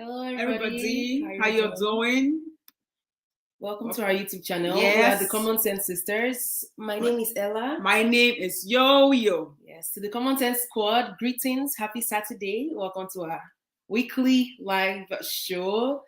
Hello, everybody. Everybody, how you doing? Welcome to our YouTube channel. Yes. We are the Common Sense Sisters. My name is Ella. My name is Yo-Yo. Yes, to the Common Sense Squad, greetings. Happy Saturday. Welcome to our weekly live show.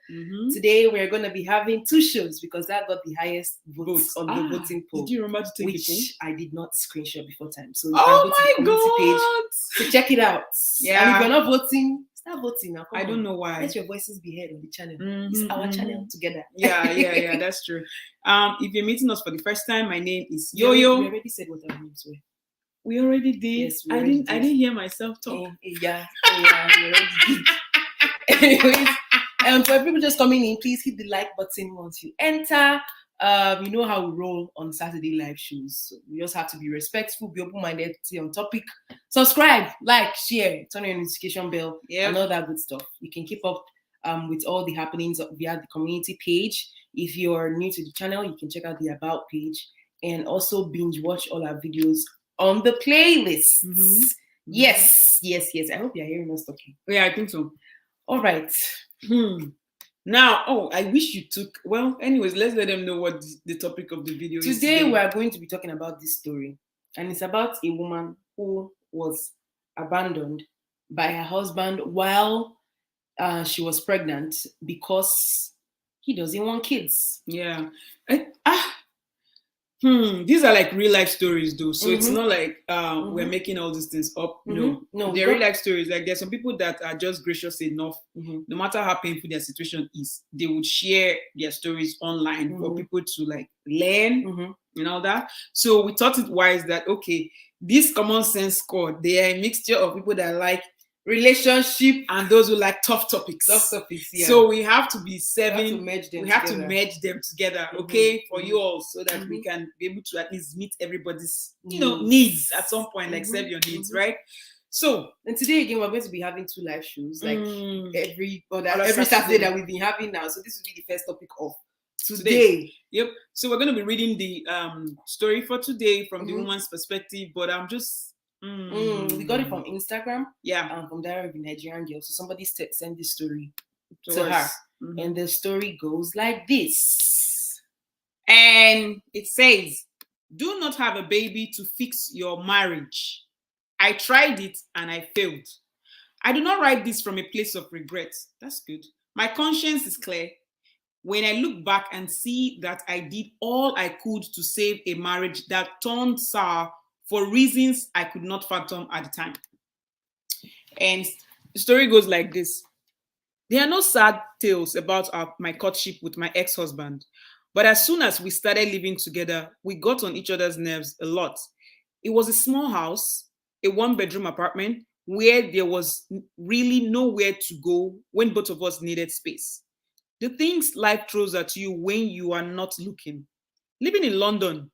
Today, we're going to be having two shows because that got the highest votes on the voting poll. Did you remember to take which it? I did not screenshot before time. So you Oh can go to the community page to check it out. Yeah. And if you're not voting, start voting now. I don't know why. Let your voices be heard on the channel. It's our channel together. Yeah, that's true. If you're meeting us for the first time, my name is Yo-Yo. Yo-Yo. We already said what our names were. We already did. Yes, I didn't hear myself talk. Yeah, we already did. Anyways, for people just coming in, please hit the like button once you enter. You know how we roll on Saturday live shows. So we just have to be respectful, be open-minded, stay on topic. Subscribe, like, share, turn on your notification bell, and all that good stuff. You can keep up with all the happenings via the community page. If you're new to the channel, you can check out the About page and also binge watch all our videos on the playlist. Yes. I hope you're hearing us talking. Yeah, I think so. All right. Now, I wish you took. Well, anyways, let's let them know what the topic of the video is. Today, we are going to be talking about this story, and it's about a woman who was abandoned by her husband while she was pregnant because he doesn't want kids. Yeah. These are like real life stories though, so it's not like we're making all these things up. No, they're real life stories. Like there's some people that are just gracious enough, no matter how painful their situation is, they would share their stories online for people to like learn and all that. So we thought it wise that this common sense squad, they are a mixture of people that like relationship and those who like tough topics. Yeah. So we have to be serving. We have to merge them together. For you all, so that we can be able to at least meet everybody's needs at some point, like serve your needs, right? So, and today again, we're going to be having two live shows, like every Saturday that we've been having now. So this will be the first topic of today. Yep. So we're going to be reading the story for today from the woman's perspective, but I'm just. We got it from Instagram. Yeah. From Diary of a Nigerian Girl. So somebody sent this story to her. And the story goes like this. And it says, "Do not have a baby to fix your marriage. I tried it and I failed. I do not write this from a place of regret." That's good. "My conscience is clear when I look back and see that I did all I could to save a marriage that turned sour for reasons I could not fathom at the time." And the story goes like this. "There are no sad tales about my courtship with my ex-husband, but as soon as we started living together, we got on each other's nerves a lot. It was a small house, a one-bedroom apartment, where there was really nowhere to go when both of us needed space. The things life throws at you when you are not looking. Living in London,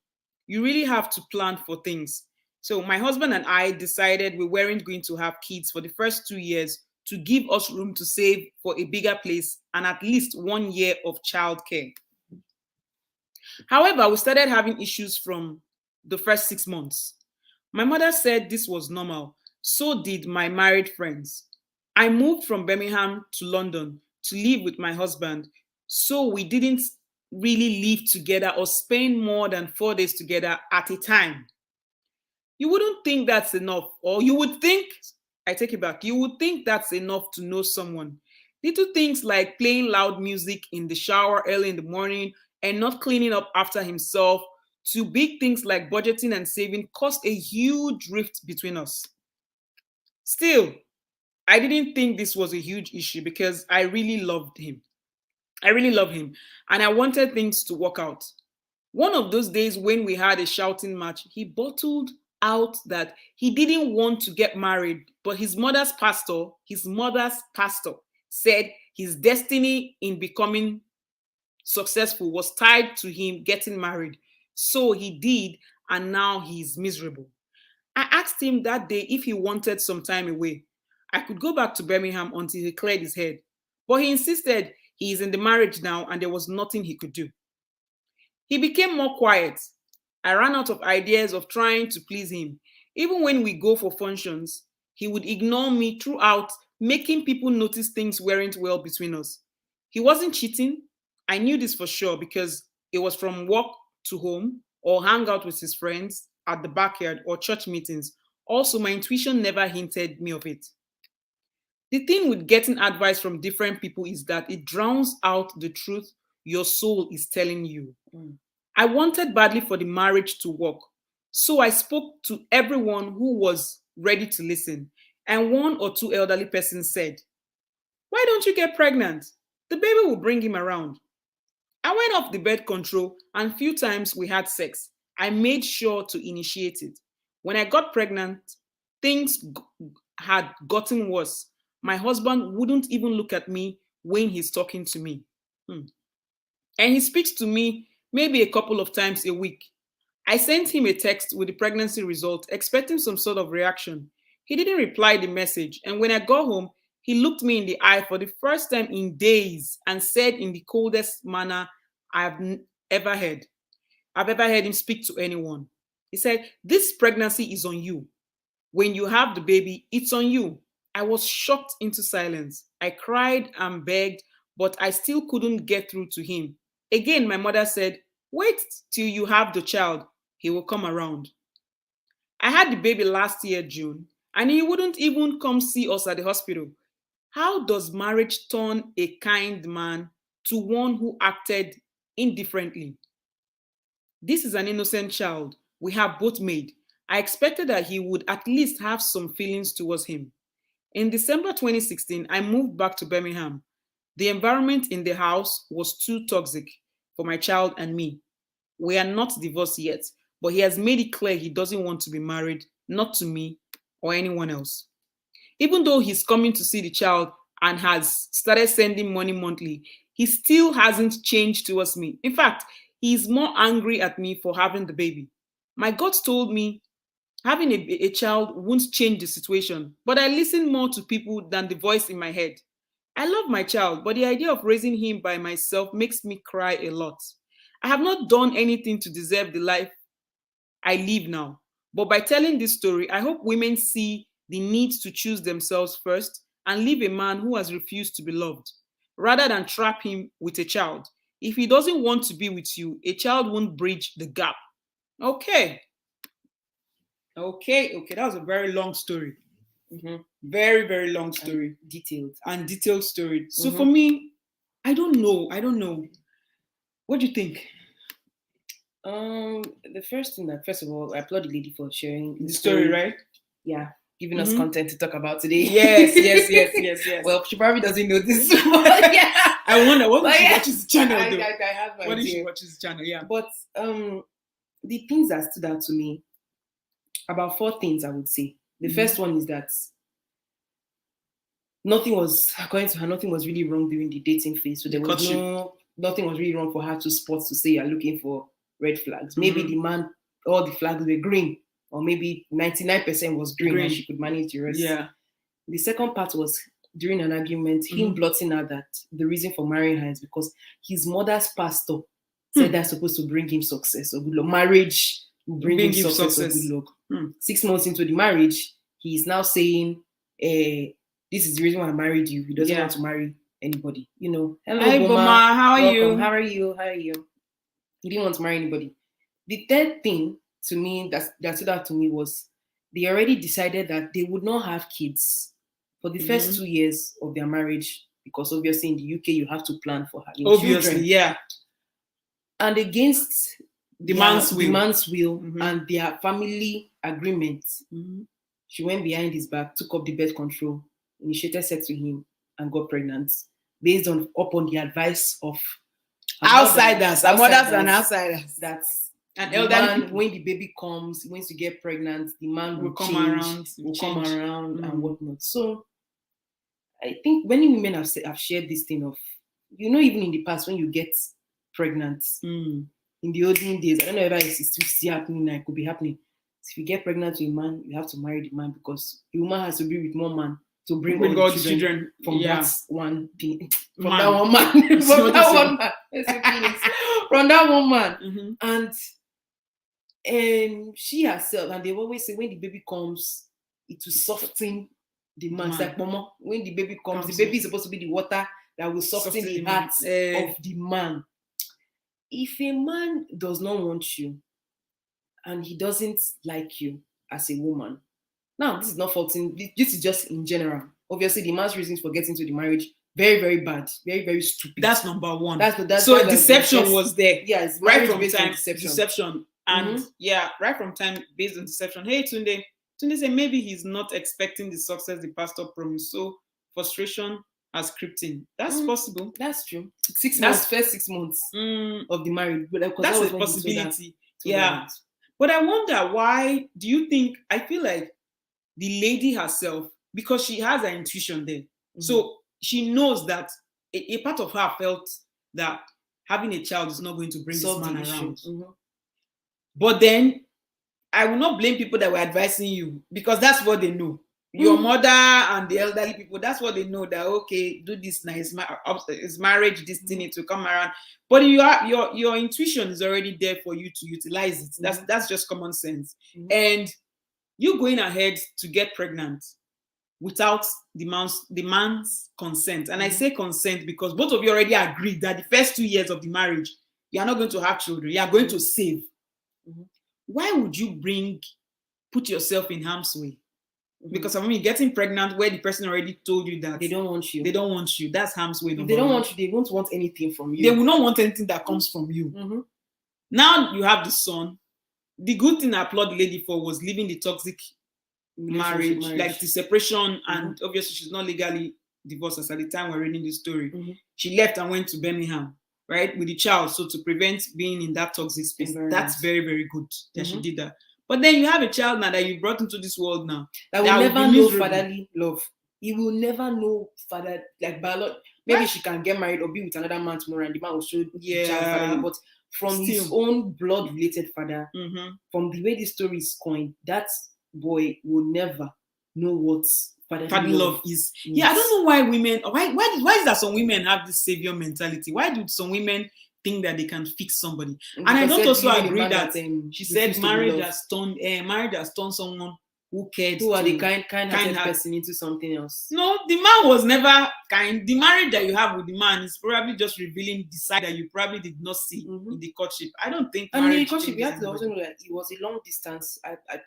you really have to plan for things. So my husband and I decided we weren't going to have kids for the first 2 years to give us room to save for a bigger place and at least 1 year of childcare. However, we started having issues from the first 6 months. My mother said this was normal. So did my married friends. I moved from Birmingham to London to live with my husband, so we didn't really live together or spend more than 4 days together at a time. You wouldn't think that's enough, or you would think, I take it back, you would think that's enough to know someone. Little things like playing loud music in the shower early in the morning and not cleaning up after himself, to big things like budgeting and saving caused a huge rift between us. Still, I didn't think this was a huge issue because I really loved him. I really love him, and I wanted things to work out. One of those days when we had a shouting match, he bottled out that he didn't want to get married, but his mother's pastor said his destiny in becoming successful was tied to him getting married. So he did, and now he's miserable. I asked him that day if he wanted some time away. I could go back to Birmingham until he cleared his head, but he insisted he is in the marriage now and there was nothing he could do. He became more quiet. I ran out of ideas of trying to please him. Even when we go for functions, he would ignore me throughout making people notice things weren't well between us. He wasn't cheating. I knew this for sure because it was from work to home or hang out with his friends at the backyard or church meetings. Also, my intuition never hinted me of it. The thing with getting advice from different people is that it drowns out the truth your soul is telling you. I wanted badly for the marriage to work, so I spoke to everyone who was ready to listen. And one or two elderly persons said, "Why don't you get pregnant? The baby will bring him around." I went off the birth control, and few times we had sex. I made sure to initiate it. When I got pregnant, things had gotten worse. My husband wouldn't even look at me when he's talking to me. Hmm. And he speaks to me maybe a couple of times a week. I sent him a text with the pregnancy result, expecting some sort of reaction. He didn't reply the message, and when I got home, he looked me in the eye for the first time in days and said in the coldest manner ever heard. I've ever heard him speak to anyone. He said, "This pregnancy is on you. When you have the baby, it's on you." I was shocked into silence. I cried and begged, but I still couldn't get through to him. Again, my mother said, "Wait till you have the child. He will come around." I had the baby last year, June, and he wouldn't even come see us at the hospital. How does marriage turn a kind man to one who acted indifferently? This is an innocent child we have both made. I expected that he would at least have some feelings towards him. In December 2016, I moved back to Birmingham. The environment in the house was too toxic for my child and me. We are not divorced yet, but he has made it clear he doesn't want to be married, not to me or anyone else. Even though he's coming to see the child and has started sending money monthly, he still hasn't changed towards me. In fact, he's more angry at me for having the baby. My gut told me having a child won't change the situation, but I listen more to people than the voice in my head. I love my child, but the idea of raising him by myself makes me cry a lot. I have not done anything to deserve the life I live now. But by telling this story, I hope women see the need to choose themselves first and leave a man who has refused to be loved, rather than trap him with a child. If he doesn't want to be with you, a child won't bridge the gap. Okay. Okay. That was a very long story. Very, very long story. And detailed story. So for me, I don't know. What do you think? The first thing that, first of all, I applaud the lady for sharing The story, right? Yeah, giving us content to talk about today. Yes. Well, she probably doesn't know this. But yeah. I wonder what she watches the channel. I have my what idea. if she watches the channel? Yeah. But the things that stood out to me, about 4 things I would say. The first one is that nothing was, according to her, nothing was really wrong during the dating phase. So there was nothing was really wrong for her to spot to say you're looking for red flags. Maybe the man, all the flags were green, or maybe 99% was green and she could manage the rest. Yeah. The second part was during an argument, him blotting out that the reason for marrying her is because his mother's pastor said that's supposed to bring him success or good luck. Marriage will bring him success or good luck. 6 months into the marriage, he is now saying, this is the reason why I married you. He doesn't want to marry anybody. You know, hello, hi, Boma. How are you? How are you? He didn't want to marry anybody. The third thing to me that stood out to me was they already decided that they would not have kids for the first 2 years of their marriage, because obviously in the UK you have to plan for having children. Yeah. And against the man's will and their family agreement, she went behind his back, took up the birth control, initiated sex with him, and got pregnant based upon the advice of outsiders and outsiders. That's and the elderly man, people. when the baby comes, once you get pregnant, the man will come change, come around and whatnot. So I think many women have shared this thing of, even in the past when you get pregnant, in the olden days, I don't know if it's still happening now, it could be happening. So if you get pregnant with a man, you have to marry the man because the woman has to be with more man to bring all the children from that one thing, from that one man, from that one man. And she herself, and they always say when the baby comes, it will soften the man. It's Man. like mama, when the baby comes, the Comes baby is supposed to be the water that will soften the heart of the man. If a man does not want you and he doesn't like you as a woman, now this is not faulting, this is just in general. Obviously, the man's reasons for getting into the marriage, very, very bad, very, very stupid. That's number one. That's so like deception was there. Yes, right from based on time. Deception. And yeah, right from time based on deception. Hey, Tunde said maybe he's not expecting the success the pastor promised. So frustration has crept in. That's possible. That's true. 6 months, first 6 months of the marriage. But that's a possibility. Yeah. But I wonder why do you think, I feel like the lady herself, because she has an intuition there. So she knows that a part of her felt that having a child is not going to bring this man around. But then I will not blame people that were advising you, because that's what they know. Your mother and the elderly people, that's what they know, that okay, do this now, it's marriage, this thing needs to come around. But your intuition is already there for you to utilize it. That's just common sense. And you going ahead to get pregnant without the man's consent. And I say consent because both of you already agreed that the first 2 years of the marriage, you are not going to have children, you are going to save. Why would you put yourself in harm's way? Because I mean, getting pregnant where the person already told you that they don't want you. They don't want you. That's harm's way. If they don't want you, they won't want anything from you. They will not want anything that comes from you. Now you have the son. The good thing I applaud the lady for was leaving the toxic marriage, like the separation, and obviously she's not legally divorced as at the time we're reading this story. She left and went to Birmingham, right, with the child, so to prevent being in that toxic space. That's very, very good that she did that. But then you have a child now that you brought into this world now that will never know fatherly love. He will never know father, like biology. Maybe she can get married or be with another man tomorrow and the man will show the child fatherly, but from his own blood-related father, from the way this story is coined, that boy will never know what fatherly love is. Yeah, I don't know why women. Why is that some women have this savior mentality? Why do some women think that they can fix somebody? And I don't also agree that she said marriage has turned someone who cared, who are the kind-hearted person into something else. No, the man was never kind. The marriage that you have with the man is probably just revealing the side that you probably did not see in the courtship. I don't think. And in the courtship, you have to also know that it was a long distance.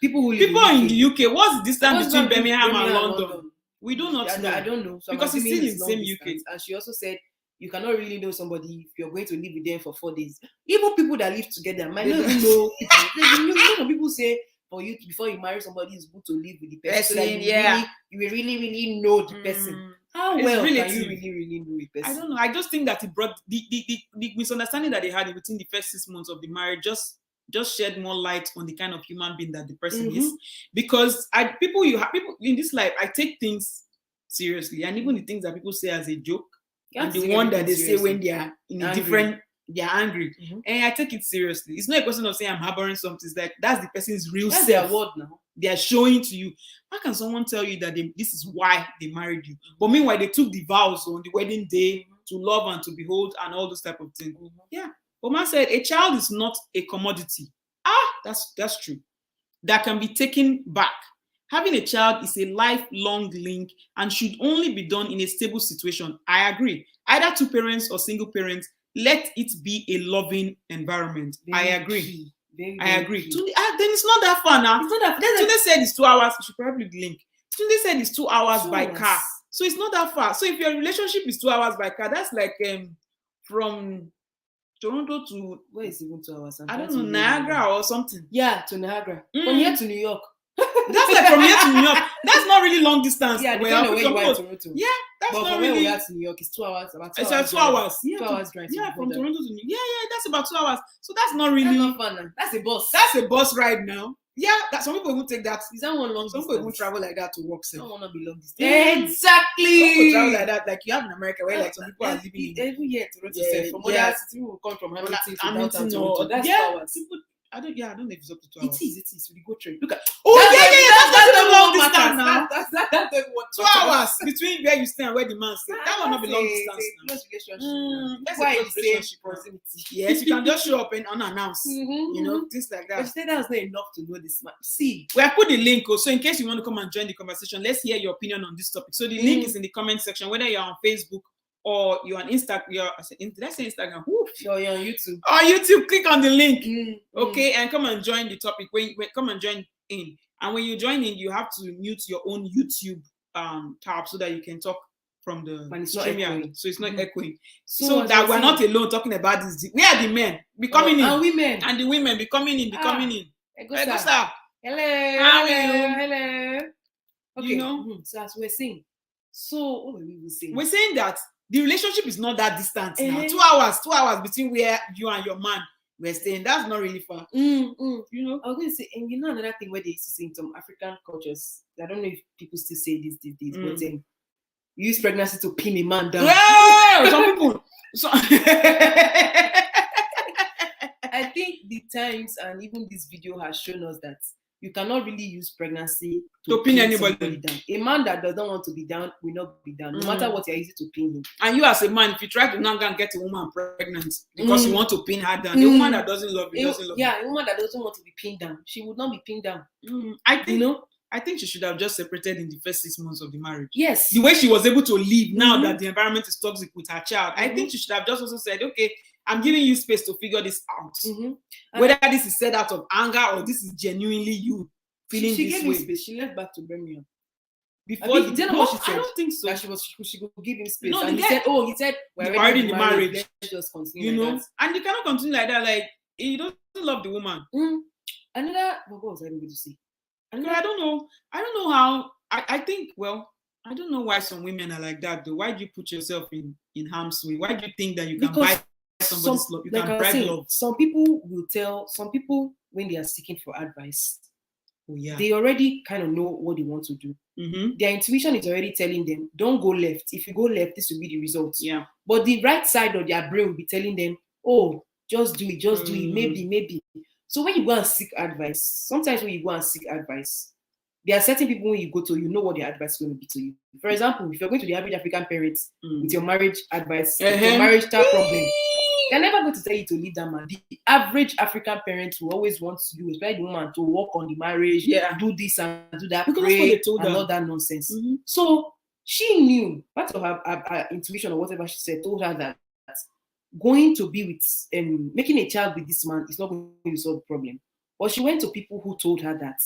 People in the UK, what's the distance between Birmingham and London? We do not know. I don't know. So because it's still in the same UK. And she also said you cannot really know somebody if you're going to live with them for 4 days. Even people that live together might not even know people. Some people say, for you before you marry somebody, it's good to live with the person. So that you will really know the person. How well can you really know the person? I don't know. I just think that it brought the misunderstanding that they had within the first 6 months of the marriage just shed more light on the kind of human being that the person is. Because people in this life, I take things seriously, and even the things that people say as a joke, and the one that they say when they are in a different. They're angry, and I take it seriously. It's not a question of saying I'm harboring something. It's like that's the person's real self. Their word now. They are showing to you. How can someone tell you that this is why they married you? But meanwhile, they took the vows on the wedding day to love and to behold and all those type of things. Yeah. Oma said a child is not a commodity. That's true. That can be taken back. Having a child is a lifelong link and should only be done in a stable situation. I agree. Either two parents or single parents. Let it be a loving environment. I agree. I agree. Then it's not that far now. Tunde said it's 2 hours. You should probably link. Tunde said it's 2 hours by car. So it's not that far. So if your relationship is 2 hours by car, that's like from Toronto to, where is even 2 hours? I don't know, Niagara or something. Yeah, to Niagara. From here to New York. That's like from here to New York. That's not really long distance. Yeah, depending on where you are in Toronto. Yeah, that's but not from really. Where we are to New York, it's 2 hours. About 2 hours. It's 2 hours. Yeah, 2 hours drive. Yeah, from Toronto to New York. Yeah, that's about 2 hours. So that's not really. That's not fun. That's a bus. That's a bus ride now. Yeah, some people will take that. Is that one long? Some people will travel like that to work. Some want to be long distance. Exactly. Some people travel like that, like you have in America, where like some people are living every year Toronto. From other cities, people come from Hamilton to downtown Toronto. That's 2 hours. I don't know if it's up to 2 It hours. is. We go trade. Look at. Oh, that's not long what distance now. matters. That's what 2 hours between where you stay and where the man stays. That will not be long distance now. Close relationship. That's Why a the close same relationship. proximity? Yes, you can just show up and unannounced. You know, things like But that. she said that's not enough to know this man. See, We have put the link also in case you want to come and join the conversation. Let's hear your opinion on this topic. So the link is in the comment section, whether you're on Facebook or you're on Instagram. Did I say Instagram? you're on YouTube. Or YouTube, click on the link. Okay, and come and join the topic. When come and join in. And when you join in, you have to mute your own YouTube tab so that you can talk from the stream, so it's not echoing. So that we're not alone talking about this. We are the men becoming in, and women, and the women becoming in. Hello. How are you? Hello. Okay. You know. So as we're saying, so what were we saying? We're saying that the relationship is not that distant now. 2 hours between where you and your man were staying. That's not really far. You know, I was going to say, and you know another thing where they used to say in some African cultures. I don't know if people still say this, but you use pregnancy to pin a man down. Yeah, some people. I think the times and even this video has shown us that you cannot really use pregnancy to pin anybody down. A man that doesn't want to be down will not be down, no matter what you're easy to pin him. And you as a man, if you try to now go and get a woman pregnant because you want to pin her down, the woman that doesn't love you doesn't love you. Yeah, a woman that doesn't want to be pinned down, she would not be pinned down. I think she should have just separated in the first 6 months of the marriage. Yes. The way she was able to leave now that the environment is toxic with her child, I think she should have just also said, okay, I'm giving you space to figure this out. Whether this is said out of anger or this is genuinely you feeling she this gave way. Him space. She left back to Birmingham. Before what she said. I don't think so. That she could give him space. No, and he said, we're already in the marriage. Let's just continue. You know, that. and you cannot continue like that. Like, he doesn't love the woman. Another, what was I going to say? I don't know how. I think, well, I don't know why some women are like that though. Why do you put yourself in harm's way? Why do you think that you can buy somebody's love? You can bribe love. Some people will tell, some people when they are seeking for advice, they already kind of know what they want to do. Their intuition is already telling them, don't go left. If you go left, this will be the result. Yeah. But the right side of their brain will be telling them, oh, just do it, do it, maybe. So when you go and seek advice, sometimes when you go and seek advice, there are certain people when you go to, you know what their advice is going to be to you. For example, if you're going to the average African parents with your marriage advice, with your marriage type problem, they're never going to tell you to leave that man. The average African parent will always want you, especially the woman, to work on the marriage, do this and do that, because pray, that's what they told and all that nonsense. So she knew, part of her intuition or whatever she said, told her that going to be with, making a child with this man is not going to solve the problem. But she went to people who told her that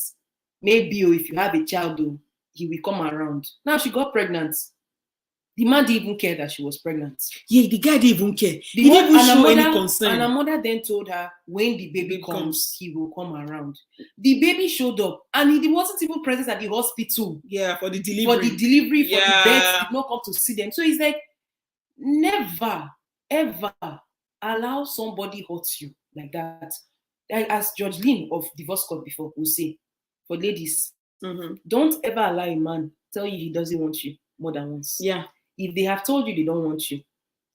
maybe if you have a child, he will come around. Now she got pregnant. The man didn't even care that she was pregnant. Yeah, the guy didn't even care. He didn't even show any concern. And her mother then told her, when the baby comes, he will come around. The baby showed up, and he wasn't even present at the hospital. Yeah, for the delivery. For the birth, did not come to see them. So it's like, never, ever allow somebody hurt you like that. Like as George Lynn of Divorce Court before will say, for ladies, don't ever allow a man tell you he doesn't want you more than once. Yeah. If they have told you they don't want you,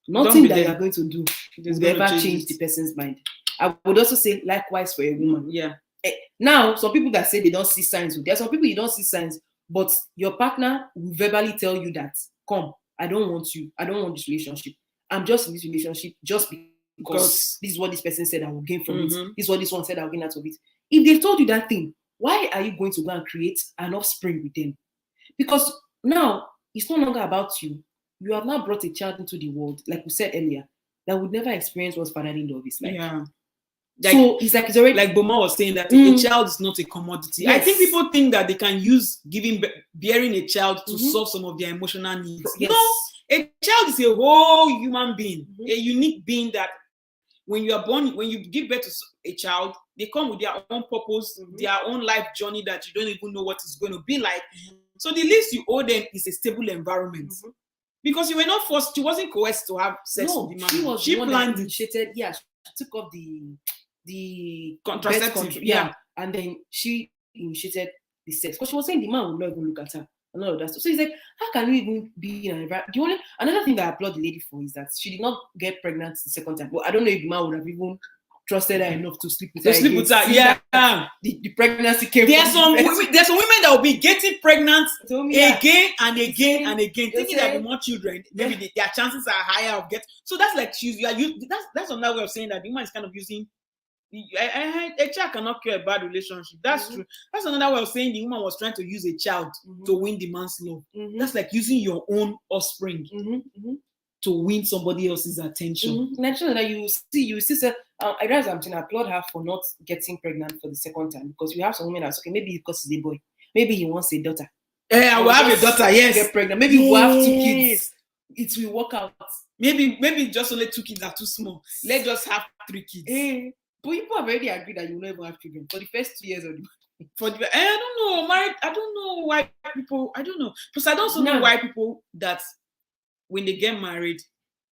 nothing that you're going to do will ever change the person's mind. I would also say likewise for a woman. Yeah. Now, some people that say they don't see signs, there are some people you don't see signs, but your partner will verbally tell you that, come, I don't want you. I don't want this relationship. I'm just in this relationship just because this is what this person said I will gain from it. This is what this one said I will gain out of it. If they've told you that thing, why are you going to go and create an offspring with them? Because now it's no longer about you. You have now brought a child into the world, like we said earlier, that would never experience what fatherly love is like. Yeah. So it's like it's already like Boma was saying that a child is not a commodity. Yes. I think people think that they can use bearing a child to solve some of their emotional needs. Yes. No, a child is a whole human being, a unique being that when you are born, when you give birth to a child, they come with their own purpose, their own life journey that you don't even know what it's going to be like. So the least you owe them is a stable environment. Because you were not forced, she wasn't coerced to have sex with the man. She planned it. She took up the contraceptive. And then she initiated the sex. Because she was saying the man would not even look at her and all of that stuff. So he's like, how can you even be in an environment? Another thing that I applaud the lady for is that she did not get pregnant the second time. Well, I don't know if the man would have even trusted her enough to sleep with To her. sleep with her, yeah. The pregnancy came. There's some women that will be getting pregnant Yeah. again and again and again, They thinking say- that the more children, maybe their chances are higher of getting. So that's like that's another way of saying that the woman is kind of using. A child cannot cure a bad relationship. That's true. That's another way of saying the woman was trying to use a child to win the man's love. That's like using your own offspring to win somebody else's attention. Naturally, that you see, say, I realize I'm to applaud her for not getting pregnant for the second time, because we have some women that's okay. Maybe because he's a boy, maybe he wants a daughter. I will have a daughter. Yes, get pregnant. Maybe we'll have 2 kids. It will work out. Maybe just only 2 kids are too small. Let's just have 3 kids. But people have already agreed that you will never have children for the first 2 years of the I don't know, married. I don't know why people. I don't know, because I don't know why people that when they get married,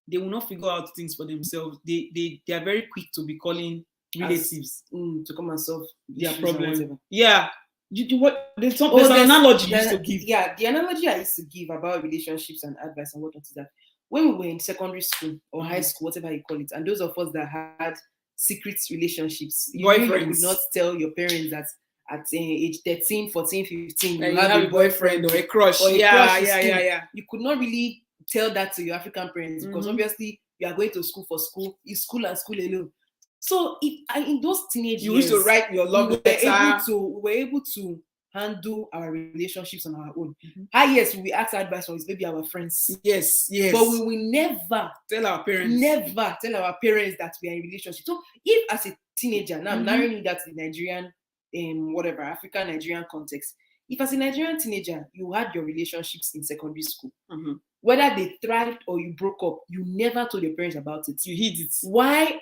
they will not figure out things for themselves. They are very quick to be calling relatives to come and solve their problem. Yeah. There's an analogy you used to give. Yeah, the analogy I used to give about relationships and advice and whatnot is that when we were in secondary school or high school, whatever you call it, and those of us that had secret relationships, you could not tell your parents that at age 13, 14, 15, you have a boyfriend or a crush. Yeah. You could not really tell that to your African parents because obviously you are going to school for school. It's school and school alone. So in those teenage you years, used to write your love letter. We were able to handle our relationships on our own. Yes, we ask advice from maybe our friends. Yes. But we will never tell our parents. Never tell our parents that we are in a relationship. So if as a teenager, now I'm narrowing that to the Nigerian, African Nigerian context. If as a Nigerian teenager, you had your relationships in secondary school, whether they thrived or you broke up, you never told your parents about it. You hid it. Why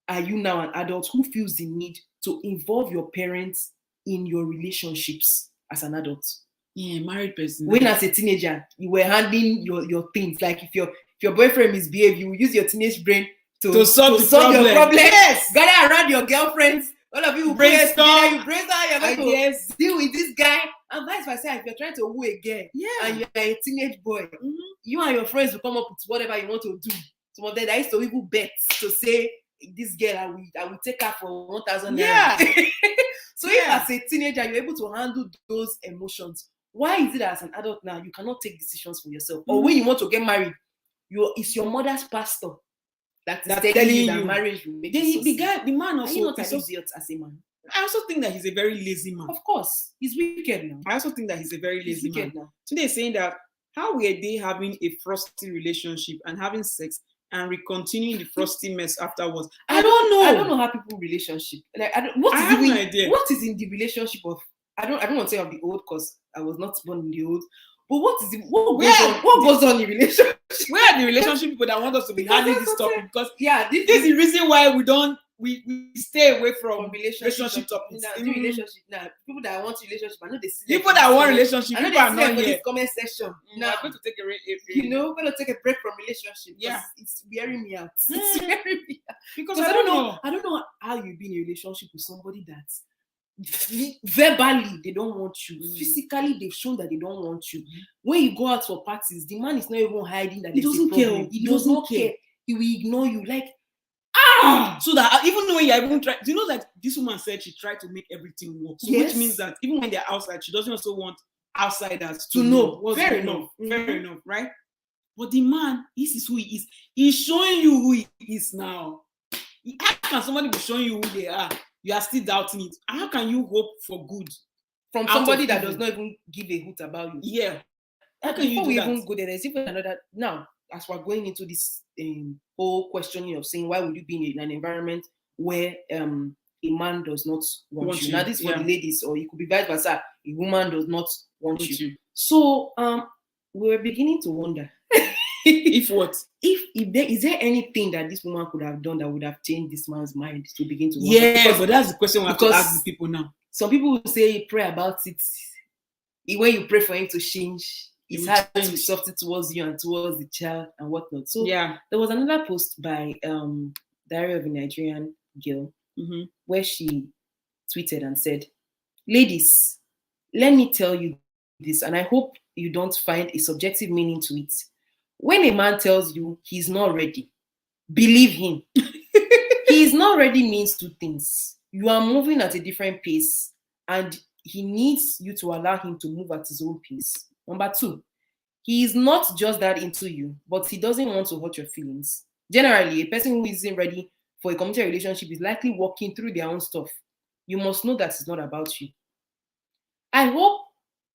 are you now an adult who feels the need to involve your parents in your relationships as an adult? Yeah, married person. When as a teenager, you were handling your things. Like if your boyfriend misbehaves, you will use your teenage brain to solve your problem. Yes. Gather around your girlfriends. All of you brainstorm. You brainstorm. You're going to deal with this guy. And vice versa, if you're trying to woo a girl and you're a teenage boy, you and your friends will come up with whatever you want to do. Some of them, I used to even bet to say, this girl, I will take her for 1,000 naira. So if as a teenager, you're able to handle those emotions, why is it as an adult now, you cannot take decisions for yourself? Or when you want to get married, it's your mother's pastor that's telling you that marriage will make you the man also. Are you not an idiot as a man? I also think that he's a very lazy man. Of course. He's wicked now. I also think that he's a very lazy man. Now. Today saying that, how were they having a frosty relationship and having sex and continuing the frosty mess afterwards? I don't know. I don't know how people relationship. Like I have no idea. What is in the relationship of? I don't want to say of the old because I was not born in the old. But what goes on in relationship? Where are the relationship people that want us to be handling this topic? Because this is the reason why we stay away from relationship topics. People that want relationship, I know they see people that want relationship. People are not here. Comment section. Now I'm going to take we're going to take a break from relationship. Yeah, it's wearing me out. It's wearing me out because I don't know. I don't know how you be in a relationship with somebody that verbally they don't want you, physically they've shown that they don't want you. When you go out for parties, the man is not even hiding that he doesn't care. He does not care. He will ignore you like so that even knowing you even try, do you know that this woman said she tried to make everything work? So which means that even when they're outside, she doesn't also want outsiders to know. Fair enough, right? But the man, this is who he is. He's showing you who he is now. How can somebody be showing you who they are? You are still doubting it. How can you hope for good from somebody that does not even give a hoot about you? Yeah. How can you do that? Even go there? There's even another now. As we're going into this whole questioning of saying why would you be in an environment where a man does not want you? Now this is for the ladies, or it could be vice versa. A woman does not want you. So we were beginning to wonder if is there anything that this woman could have done that would have changed this man's mind to begin to wonder? But that's the question we have to ask the people now. Some people will say pray about it. When you pray for him to change, it's hard to be softer towards you and towards the child and whatnot. So there was another post by Diary of a Nigerian Girl where she tweeted and said, "Ladies, let me tell you this, and I hope you don't find a subjective meaning to it. When a man tells you he's not ready, believe him. He is not ready means two things. You are moving at a different pace, and he needs you to allow him to move at his own pace. Number two, he is not just that into you, but he doesn't want to hurt your feelings. Generally, a person who isn't ready for a committed relationship is likely walking through their own stuff. You must know that it's not about you. I hope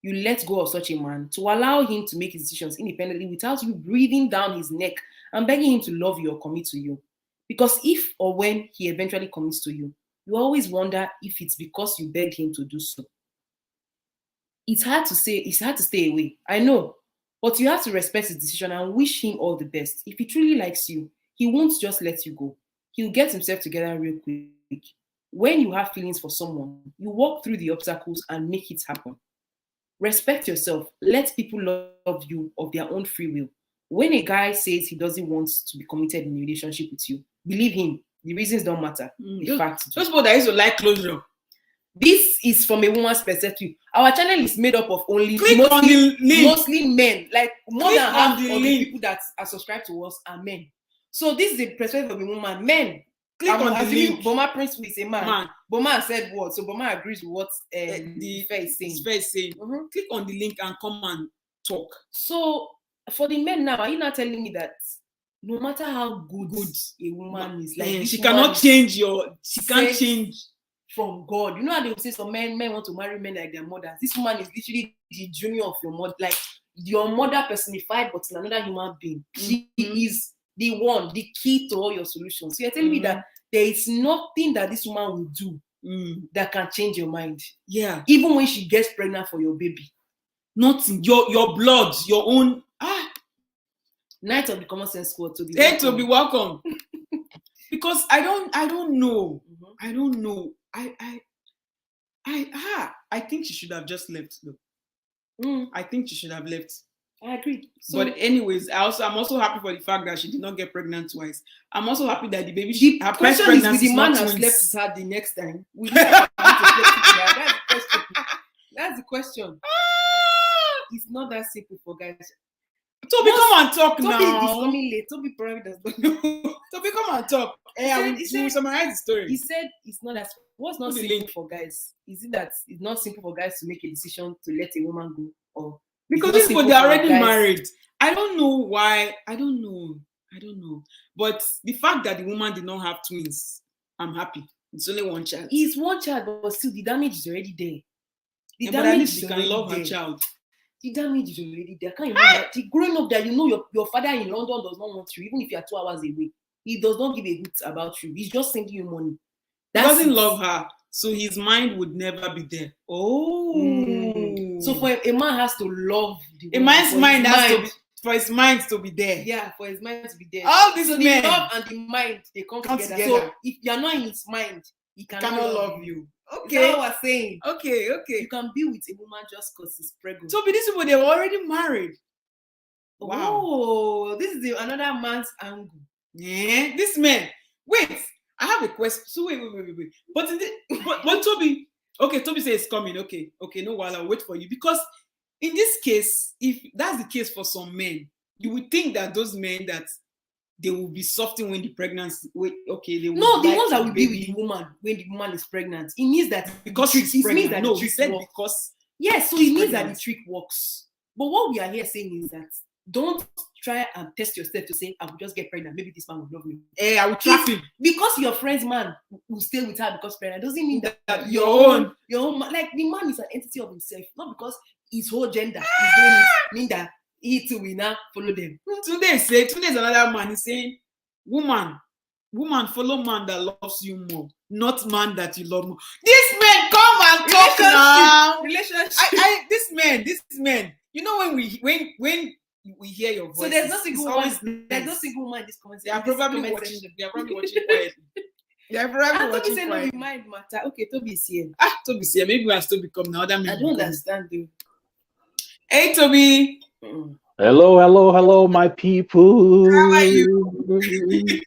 you let go of such a man to allow him to make his decisions independently without you breathing down his neck and begging him to love you or commit to you. Because if or when he eventually commits to you, you always wonder if it's because you begged him to do so. It's hard to stay away, I know, but you have to respect his decision and wish him all the best. If he truly likes you, he won't just let you go. He'll get himself together real quick. When you have feelings for someone, you walk through the obstacles and make it happen. Respect yourself. Let people love you of their own free will. When a guy says he doesn't want to be committed in a relationship with you, believe him. The reasons don't matter. The facts do. Those people that used to like closure. This is from a woman's perspective. Our channel is made up of only mostly men. Like more Click than half on of the the link. people that are subscribed to us are men. So this is the perspective of a woman. Men. Click on the link. Boma Prince is a man. Boma said what? So Boma agrees with what the fair is saying. Mm-hmm. Click on the link and come and talk. So for the men now, are you not telling me that no matter how good a woman is, like she cannot change she can't change from God? You know how they will say some men want to marry men like their mothers. This woman is literally the junior of your mother, like your mother personified, but in another human being. She is the one, the key to all your solutions. So you're telling me that there is nothing that this woman will do that can change your mind. Yeah. Even when she gets pregnant for your baby. Nothing. Your blood, your own. Night of the Common Sense Squad to be welcome. To be welcome. Because I don't know. Mm-hmm. I don't know. I think she should have just left though. I think she should have left. I agree. So, but anyways, I'm also happy for the fact that she did not get pregnant twice. I'm also happy that the baby her first pregnancy is the man has slept with her the next time. That's the question. It's not that simple for guys. Toby, come and talk now. Toby is coming late. Toby probably does not know. Toby, come and talk. He will summarize the story. He said it's not as what's not simple for guys. Is it that it's not simple for guys to make a decision to let a woman go, or because these people, they're already married? I don't know why. I don't know. But the fact that the woman did not have twins, I'm happy. It's only one child. It's one child, but still the damage is already there. The damage is can love her child. The damage is already there. Can't you remember that? Growing up there, you know your father in London does not want you, even if you are 2 hours away. He does not give a hoot about you. He's just sending you money. He doesn't love her, so his mind would never be there. So for a man has to love the man's mind has to be for his mind to be there. Yeah, for his mind to be there. All these men, the love and the mind, they come together. So if you're not in his mind, he cannot love you. Okay. That's what we're saying. Okay. You can be with a woman just because he's pregnant. So, but these people, they were already married. Wow. Oh, this is another man's angle. Yeah, this man. Wait, I have a question. So wait. But Toby, okay, Toby says it's coming. Okay, no while I'll wait for you. Because in this case, if that's the case for some men, you would think that those men that they will be softened when the pregnancy. They will. No, the ones that will be with the woman when the woman is pregnant. It means that because she's pregnant. No, he said because. Yes, so it means that the trick works. But what we are here saying is that don't try and test yourself to say, I will just get pregnant. Maybe this man will love me. I will trap him. Because your friend's man will stay with her because pregnant doesn't mean that your own man, like the man is an entity of himself, not because his whole gender is doing it, mean that he too will now follow them. Today is another man. He's saying, woman, follow man that loves you more, not man that you love more. This man, come and talk now. Relationship. This man. You know when we hear your voice. So there's no single woman. There's no single woman in this comment. They are probably watching. They are probably watching quietly. They are probably watching quietly. Toby said no, mind matter. Okay, Toby's here. Toby's here. Maybe we have to become now. That I don't understand you. Hey, Toby. Hello, my people. How are you?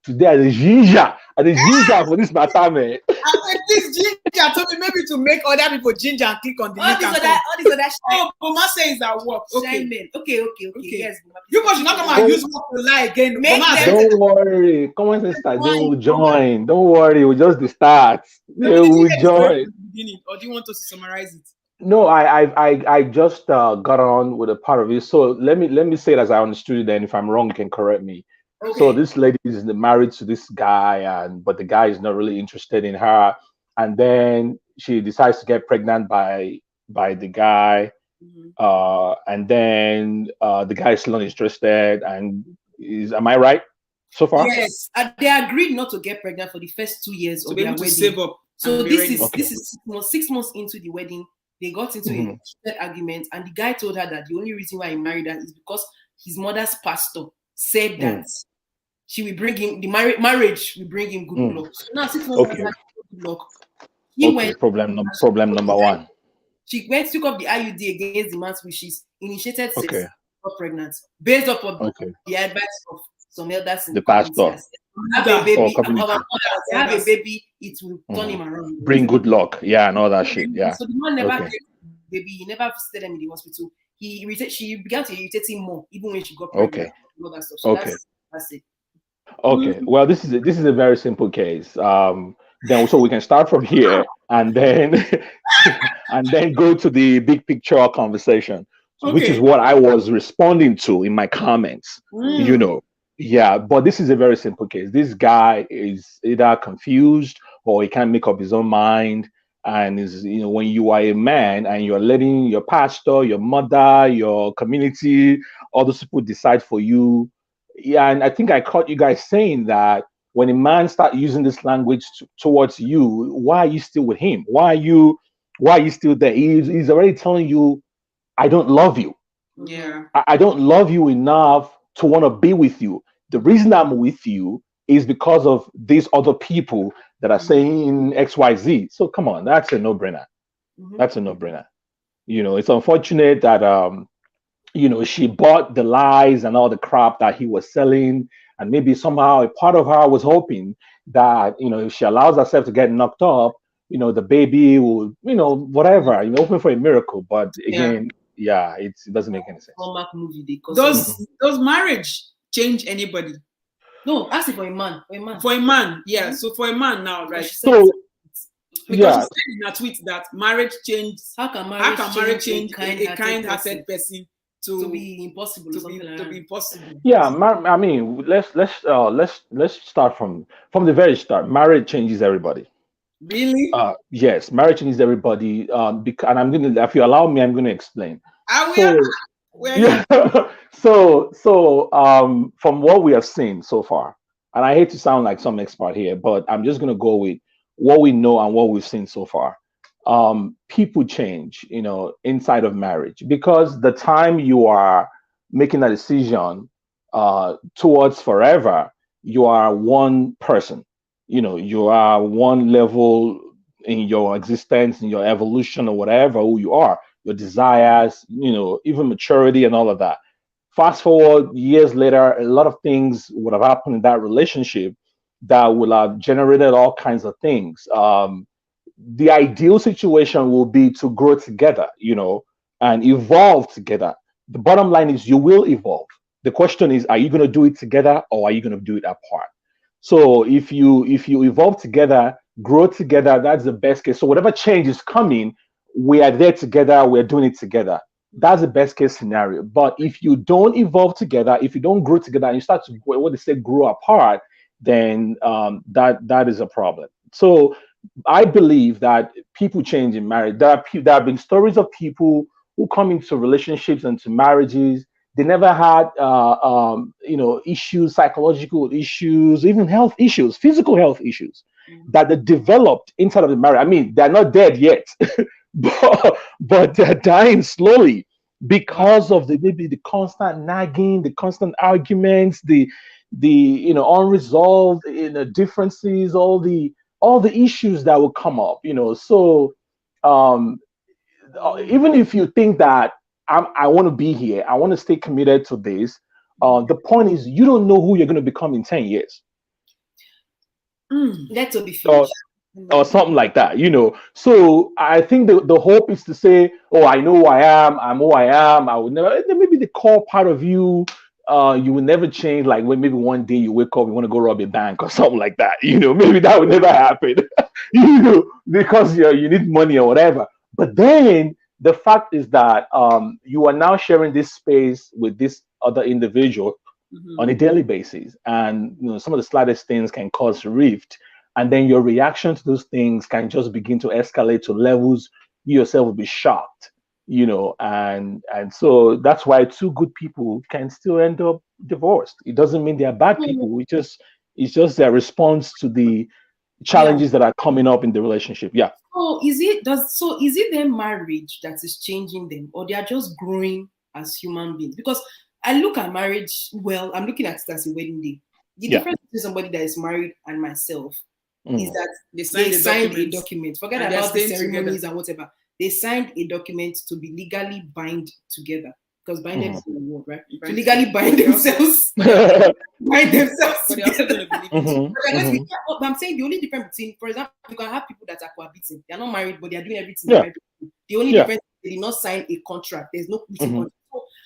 Today I the ginger for this matter, man. I'm a this ginger told me maybe to make other people ginger and click on the link. All these other Oh, Boma says that work. okay. Okay. Okay. Yes, Boma, You guys should not come and use work to lie again. Make Boma them- says Don't worry. Come on, sister. They Why? will join. Don't worry. We'll just the start. They did you will get the story join. from the beginning, or do you want us to summarize it? No, I just got on with a part of it. So let me say it as I understood it. Then, if I'm wrong, you can correct me. Okay. So this lady is married to this guy, but the guy is not really interested in her. And then she decides to get pregnant by the guy. And then the guy is still not interested. And am I right so far? Yes. They agreed not to get pregnant for the first 2 years To of be their able to wedding. save up. So and be this ready. is Okay. this is 6 months into the wedding. They got into Mhm. a heated argument, and the guy told her that the only reason why he married her is because his mother's pastor said that she will bring him the marriage will bring him good luck. So now 6 months Okay. after good luck, he Okay. went. Problem number one. She went took up the IUD against the man's wishes, initiated sex, Okay. got pregnant, based upon Okay. the advice of some elders in The community pastor. that said, have a baby, Or community. have a baby, it will turn him around. Bring good luck. Yeah, and all that shit. Yeah. So the man never Okay. get the baby, he never visited them in the hospital. She began to irritate him more, even when she got pregnant. Okay. And all that stuff. So Okay. that's it. Okay. Well, this is a very simple case. Then so we can start from here and then and then go to the big picture conversation, which is Okay. what I was responding to in my comments. You know, yeah. But this is a very simple case. This guy is either confused or he can't make up his own mind. And is when you are a man and you're letting your pastor, your mother, your community, all those people decide for you. Yeah, and I think I caught you guys saying that when a man start using this language towards you, why are you still with him? Why are you still there? He's already telling you, I don't love you. Yeah. I don't love you enough to want to be with you. The reason I'm with you is because of these other people that are saying XYZ. So come on, that's a no-brainer. That's a no-brainer. It's unfortunate that she bought the lies and all the crap that he was selling. And maybe somehow a part of her was hoping that, if she allows herself to get knocked up, the baby will, whatever, hoping for a miracle. But again, it doesn't make any sense. Hallmark movie, they call Does marriage change anybody? No, ask it for a man. For a man, yeah. So for a man now, right? So, Because she said in her tweet that marriage changes. How can marriage change a kind-hearted person to be impossible? To be impossible. Yeah, I mean, let's start from the very start. Marriage changes everybody. Really? Yes, marriage changes everybody. And I'm gonna, if you allow me, I'm gonna explain. So from what we have seen so far, and I hate to sound like some expert here, but I'm just gonna go with what we know and what we've seen so far. People change, inside of marriage, because the time you are making a decision towards forever, you are one person. You are one level in your existence, in your evolution, or whatever who you are, your desires, even maturity and all of that. Fast forward years later, a lot of things would have happened in that relationship that will have generated all kinds of things. The ideal situation will be to grow together, and evolve together. The bottom line is you will evolve. The question is, are you going to do it together or are you going to do it apart? So if you evolve together, grow together, that's the best case. So whatever change is coming, we are there together, we're doing it together. That's the best case scenario. But if you don't evolve together, if you don't grow together and you start to what they say grow apart, then that is a problem. So I believe that people change in marriage. There have been stories of people who come into relationships and to marriages. They never had issues, psychological issues, even health issues, physical health issues that they developed inside of the marriage. I mean, they're not dead yet, but they're dying slowly because of maybe the constant nagging, the constant arguments, the unresolved differences, all the issues that will come up. So even if you think that I want to be here, I want to stay committed to this. The point is, you don't know who you're going to become in 10 years. Let to be finished. or something like that, So I think the hope is to say, oh, I know who I am, I'm who I am, I would never, maybe the core part of you, you will never change. Like when maybe one day you wake up, you want to go rob a bank or something like that, maybe that would never happen, because you need money or whatever. But then the fact is that you are now sharing this space with this other individual on a daily basis, and some of the slightest things can cause rift, and then your reaction to those things can just begin to escalate to levels you yourself will be shocked, and so that's why two good people can still end up divorced. It doesn't mean they're bad people. It's just their response to the Yeah. challenges that are coming up in the relationship. Yeah. So is it their marriage that is changing them, or they are just growing as human beings? Because I look at marriage, I'm looking at it as a wedding day. The Yeah. difference between somebody that is married and myself is that They they signed, signed a document. Forget and they're about the staying ceremonies together. and whatever. They signed a document to be legally bind together. Because binded is the word, right? To legally bind themselves. Bind themselves But they're also together. going to believe it. But I'm saying the only difference between, for example, you can have people that are cohabiting. They're not married, but they're doing everything. Yeah. Right. The only difference is they did not sign a contract. There's no written contract.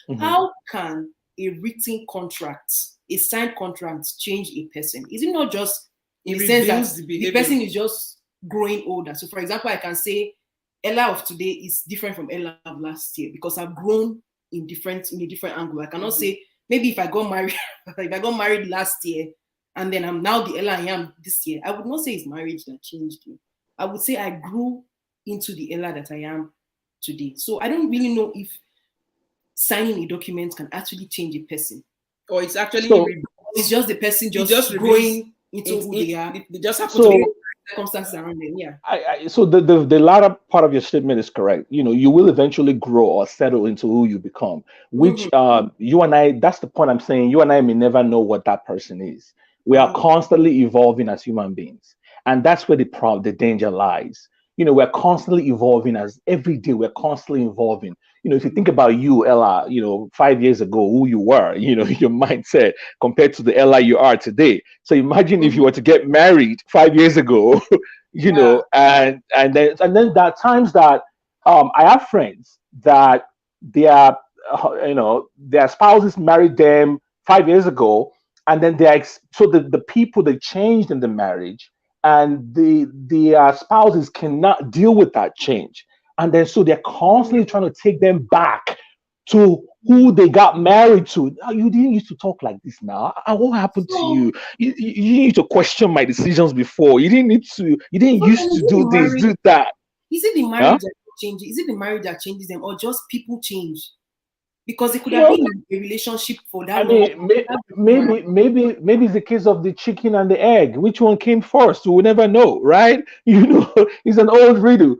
So how can a written contract, a signed contract, change a person? Is it not just in the sense that the person is just growing older? So, for example, I can say Ella of today is different from Ella of last year because I've grown in a different angle. I cannot say maybe if I got married last year and then I'm now the Ella I am this year, I would not say it's marriage that changed me. I would say I grew into the Ella that I am today. So I don't really know if signing a document can actually change a person, or it's actually it's just the person just growing into who they are. They just happen to be circumstances around them. Yeah. So the latter part of your statement is correct. You will eventually grow or settle into who you become, which you and I, that's the point I'm saying. You and I may never know what that person is. We are constantly evolving as human beings, and that's where the danger lies. We're constantly evolving. As every day we're constantly evolving. If you think about you, Ella, 5 years ago, who you were, your mindset compared to the Ella you are today. So imagine if you were to get married 5 years ago, and then there are times that I have friends that their spouses married them 5 years ago, and then the people they changed in the marriage, and the spouses cannot deal with that change. And then so they're constantly trying to take them back to who they got married to. You didn't used to talk like this now. What happened to you? You need to question my decisions before. You didn't used to do this, do that. Is it the marriage that changes? Is it the marriage that changes them, or just people change? Because it could have been a relationship for that long. Maybe it's the case of the chicken and the egg. Which one came first? We will never know, right? It's an old riddle.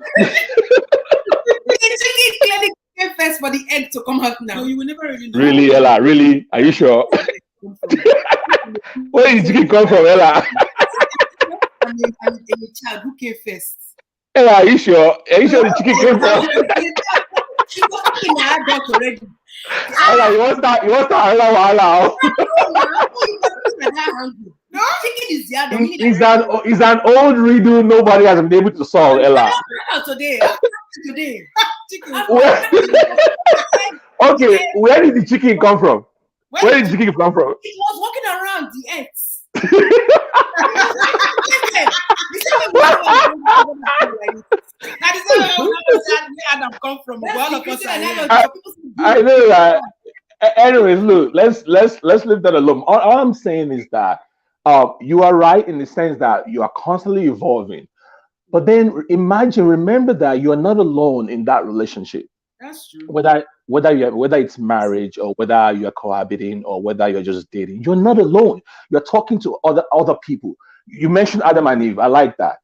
The chicken clearly came first for the egg to come out now. No, you will never really know. Really, Ella? Really? Are you sure? Where did the chicken come from, Ella? I mean, a child who came first. Ella, are you sure? Are you sure the chicken came first? She was in the adult already. Ella, you want start Ella? No, chicken is the adult. It's an old riddle nobody has been able to solve, Ella. Today. Okay, where did the chicken come from? Where did the chicken come from? It was walking around the eggs. That is where Adam come from. All of us are here. I know that. Anyways, look, let's leave that alone. All I'm saying is that you are right in the sense that you are constantly evolving. But then remember that you are not alone in that relationship. That's true. Whether it's marriage, or whether you're cohabiting, or whether you're just dating, you're not alone. You're talking to other people. You mentioned Adam and Eve. I like that.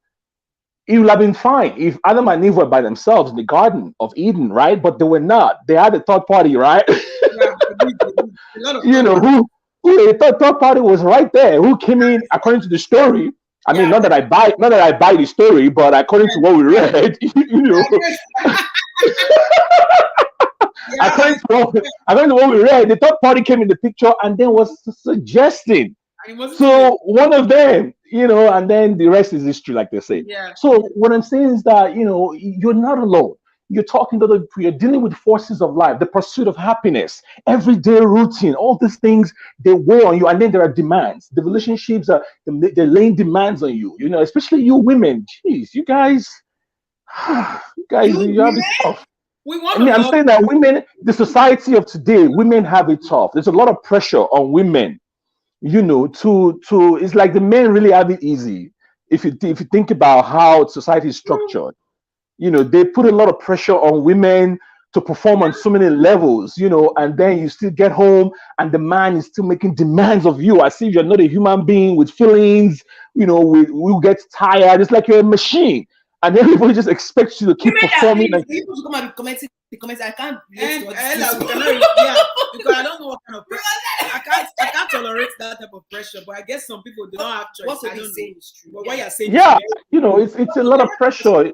It would have been fine if Adam and Eve were by themselves in the Garden of Eden, right? But they were not. They had a third party, right? Who a third party was right there, who came in according to the story. I mean, not that I buy the story, but according to what we read, according to what we read, the third party came in the picture and then was suggesting. So one of them, and then the rest is history, like they say. Yeah. So what I'm saying is that, you're not alone. You're talking to other people, you're dealing with forces of life, the pursuit of happiness, everyday routine, all these things, they weigh on you. And then there are demands. The relationships they're laying demands on you, especially you women. Jeez, you guys, you have women, it tough. we want I to mean, I'm love. saying that women, the society of today, women have it tough. There's a lot of pressure on women, to it's like the men really have it easy. If you think about how society is structured, they put a lot of pressure on women to perform on so many levels, and then you still get home and the man is still making demands of you as if you're not a human being with feelings, we get tired. It's like you're a machine. And everybody just expects you to keep Women are performing. the people to come and comment the comments. I can't relate to what And this we is. cannot, yeah, because I don't know what kind of pressure. I can't tolerate that type of pressure. But I guess some people do not have choice. What I you're don't know. saying is true. But what you're saying Yeah, is very, it's a lot of pressure.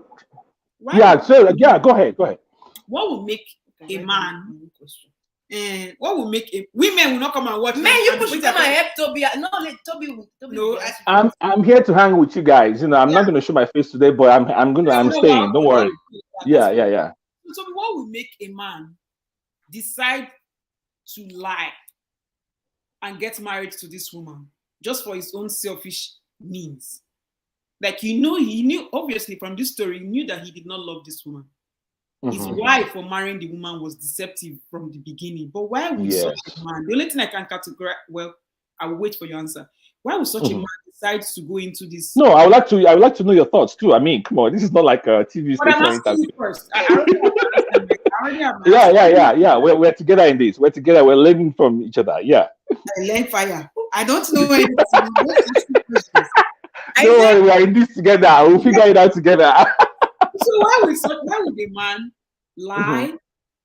why Yeah, so yeah, go ahead. what will make Okay, a right man now, one question. and what will make women will not come and watch Man, them you and push wait come at and them. help Toby. No, let Toby. No, will ask you. I'm here to hang with you guys. I'm not gonna show my face today, but I'm No, staying. Don't worry. that's Yeah, fine. yeah. So what will make a man decide to lie and get married to this woman just for his own selfish means? Like, he knew obviously from this story, he knew that he did not love this woman. His Mhm. wife for marrying the woman was deceptive from the beginning. But why would Yes. such a man, the only thing I can categorize, well, I will wait for your answer. Why would such a man decide to go into this? No, I would like to know your thoughts too. I mean, come on, this is not like a TV But I'm station asking interview. you first. I already have my answer. I already have my Yeah. We're together in this. We're together. We're learning from each other. Yeah. I learn fire. I don't know anything. I'm just asking questions. I Don't said, worry, we are in this together. We'll figure it out together. so why would a man lie?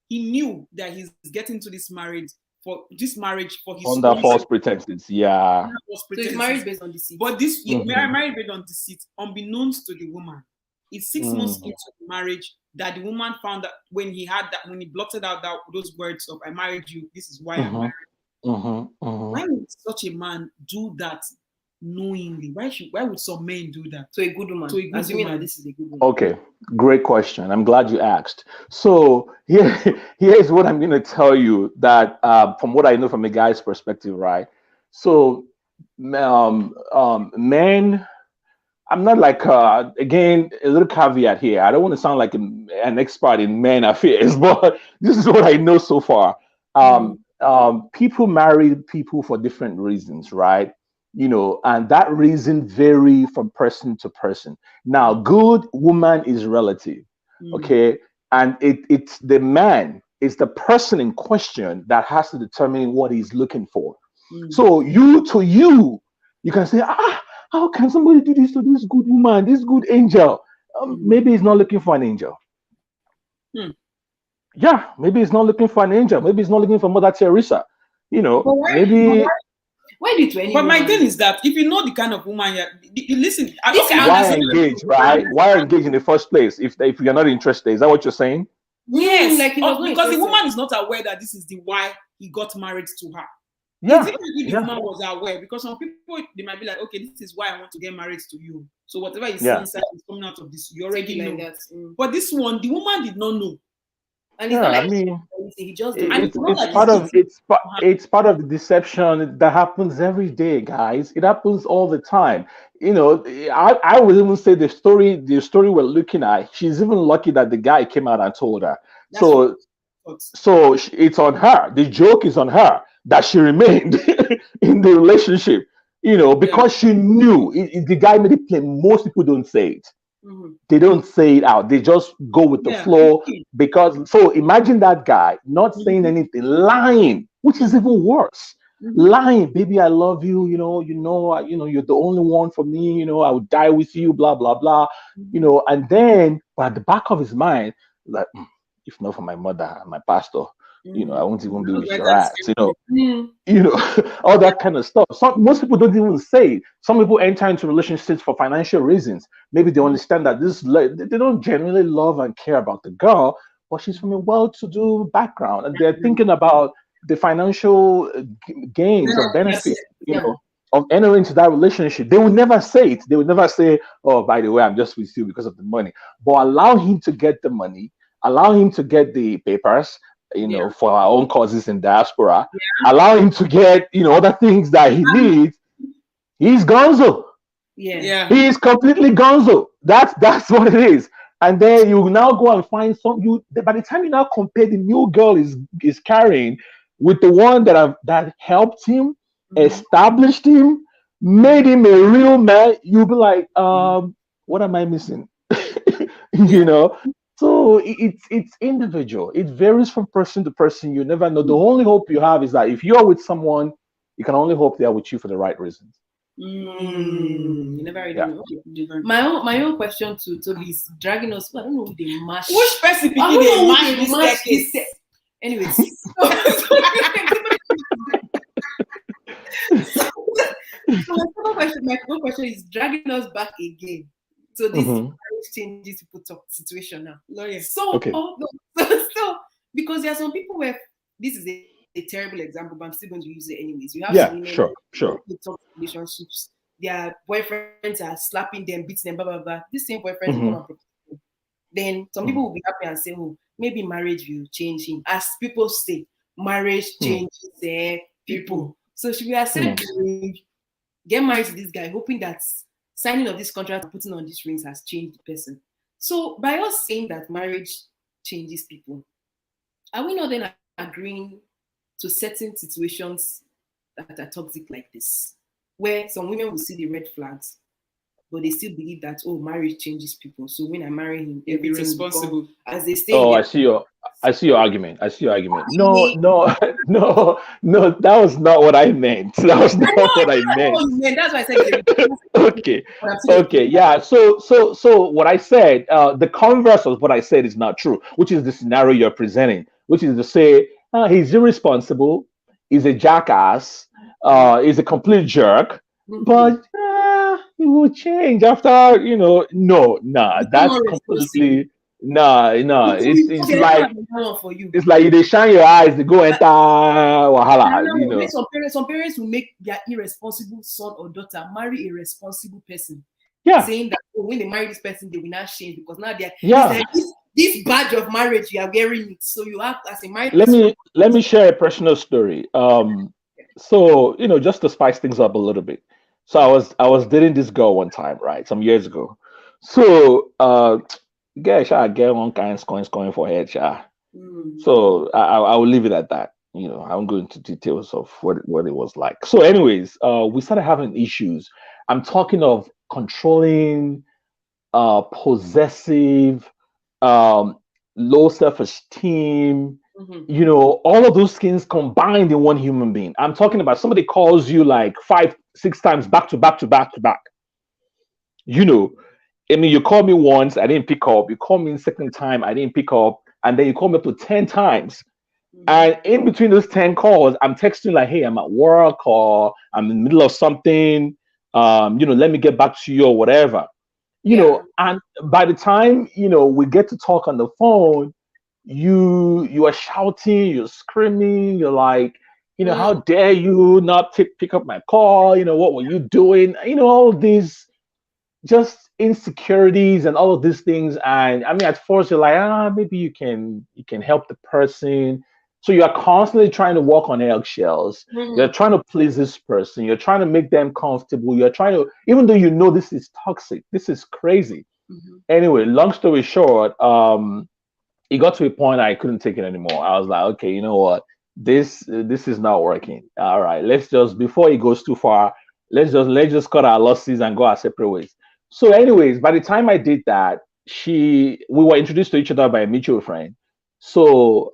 He knew that he's getting to this marriage for his Under own false pretenses. Yeah. false So he's pretenses. married based on deceit. But this Mhm. married based on deceit, unbeknownst to the woman. It's 6 months Mm. into the marriage that the woman found that when he blotted out those words of "I married you, this is why I'm Mhm. married." Mhm. Why would such a man do that knowingly? Why would some men do that? To a good woman. To a good Assuming woman. that this is a good woman. Okay, great question. I'm glad you asked. So here's what I'm going to tell you that from what I know from a guy's perspective, right? So, men, I'm not like again a little caveat here. I don't want to sound like an expert in men affairs, but this is what I know so far. People marry people for different reasons, right? And that reason vary from person to person. Now, good woman is relative, okay, and it's the man, it's the person in question that has to determine what he's looking for. So you can say, how can somebody do this to this good woman, this good angel? Maybe he's not looking for an angel. Yeah, maybe he's not looking for an angel. Maybe he's not looking for Mother Teresa. Maybe. Why do it to anyone? But my thing is that if you know the kind of woman you listen, Why engage, right? Why engage in the first place if you're not interested? Is that what you're saying? Yes, like because the woman is not aware that this is the why he got married to her. Yeah. If the woman was aware, because some people they might be like, okay, this is why I want to get married to you. So whatever you see inside is coming out of this, you already know. Like that. But this one, the woman did not know. And Yeah, I mean, he just it's part of the deception that happens every day, guys. It happens all the time. I would even say the story we're looking at, she's even lucky that the guy came out and told her. So it's on her. The joke is on her that she remained in the relationship, because she knew the guy made it plain. Most people don't say it. They don't say it out. They just go with the flow because. So imagine that guy not saying anything, lying, which is even worse. Lying, baby, I love you. You're the only one for me. I would die with you. Blah blah blah. And then, but at the back of his mind, like, if not for my mother and my pastor, I won't even be with your ass. All that kind of stuff. Most people don't even say it. Some people enter into relationships for financial reasons. Maybe they understand that they don't genuinely love and care about the girl, but she's from a well-to-do background, and they're thinking about the financial gains or benefits. of entering into that relationship, they will never say it. They will never say, "Oh, by the way, I'm just with you because of the money." But allow him to get the money, allow him to get the papers, Yeah. for our own causes in diaspora, allow him to get, other things that he needs. He's gonzo. Yeah. Yeah. He is completely gonzo. That's what it is. And then you now go and find some you by the time you now compare the new girl is carrying with the one that helped him, Mhm. established him, made him a real man, you'll be like, what am I missing? you Yeah. know. So it's individual. It varies from person to person. You never know. The only hope you have is that if you're with someone, you can only hope they are with you for the right reasons. You never really Yeah. know. Different. My own question to Toby is dragging us. I don't know who they mash. Which person I picking don't know a who match they this mash decade? this. Anyways, so my second question is dragging us back again. So this Mhm. marriage changes people talk situation now. Lawyer. So, Okay. so because there are some people where this is a terrible example, but I'm still going to use it anyways. You have some Yeah. women Sure. who Sure. talk relationships, their boyfriends are slapping them, beating them, blah blah blah. This same boyfriend will come Mhm. and propose to them. Then some Mhm. people will be happy and say, "Oh, maybe marriage will change him." As people say, marriage Mhm. changes people. So should we accept Mhm. the ring, get married to this guy, hoping that signing of this contract and putting on these rings has changed the person? So by us saying that marriage changes people, are we not then agreeing to certain situations that are toxic like this, where some women will see the red flags, but they still believe that, oh, marriage changes people. So when I marry him, You'll be everything will come, responsible. as they say in Oh, their I see your argument. I see your argument. No, no, no, no. That was not what I meant. That was I know, not what I I know meant. what you meant. That's why I said it's Okay, but I'm still okay, yeah. So what I said, the converse of what I said is not true, which is the scenario you're presenting, which is to say, he's irresponsible, he's a jackass, he's a complete jerk, but he will change after, no, nah, become that's more responsible. completely, nah, nah. It's Okay, that's like not the one for you. it's like you they shine your eyes, they go enter And wahala, now will make some parents will make their irresponsible son or daughter marry a responsible person, Yeah, saying that, oh, when they marry this person, they will not change because now they're it's yeah. like this badge of marriage, you are wearing it. So you have, as a married let person, me let me share a personal story. So just to spice things up a little bit. So I was dating this girl one time, right, some years ago. So girl, I get one kind scoring for head, sha. mm, So I will leave it at that. I won't go into details of what it was like. So, anyways, we started having issues. I'm talking of controlling, possessive, um, low self-esteem, mhm, all of those things combined in one human being. I'm talking about somebody calls you like 5 6 times back to back to back to back. You know, I mean, you call me once, I didn't pick up. You call me second time, I didn't pick up, and then you call me up to 10 times. mhm, And in between those 10 calls, I'm texting like, "Hey, I'm at work or I'm in the middle of something. Let me get back to you or whatever." yeah, And by the time we get to talk on the phone, you are shouting, you're screaming, you're like, mm, how dare you not pick up my call? What were you doing? All these just insecurities and all of these things. And I mean, at first you're like, maybe you can help the person. So you're constantly trying to walk on eggshells. You're mhm, trying to please this person. You're trying to make them comfortable. You're trying to, even though this is toxic, this is crazy. mhm, Anyway, long story short, it got to a point I couldn't take it anymore. I was like, okay, you know what? This is not working. All right, let's just before it goes too far, let's just cut our losses and go our separate ways. So, anyways, by the time I did that, we were introduced to each other by a mutual friend. So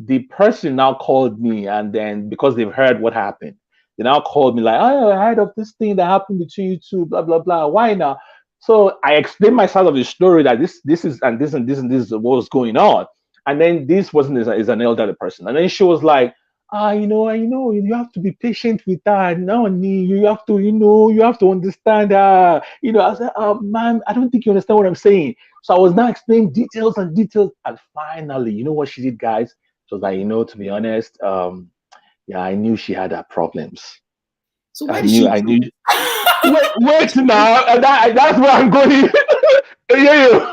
the person now called me, and then because they've heard what happened, they now called me like, "Oh, I heard of this thing that happened between you two, blah blah blah. Why now?" So I explained my side of the story that this is and this and this and this is what was going on. And then this wasn't is an elderly person. And then she was like, I know, you have to be patient with that. No, you have to, you have to understand. I said, man, I don't think you understand what I'm saying. So I was now explaining details and details. And finally, you know what she did, guys? She was like, to be honest, yeah, I knew she had her problems. So where I did knew, she I go? knew. Wait now. That's where I'm going. Yeah.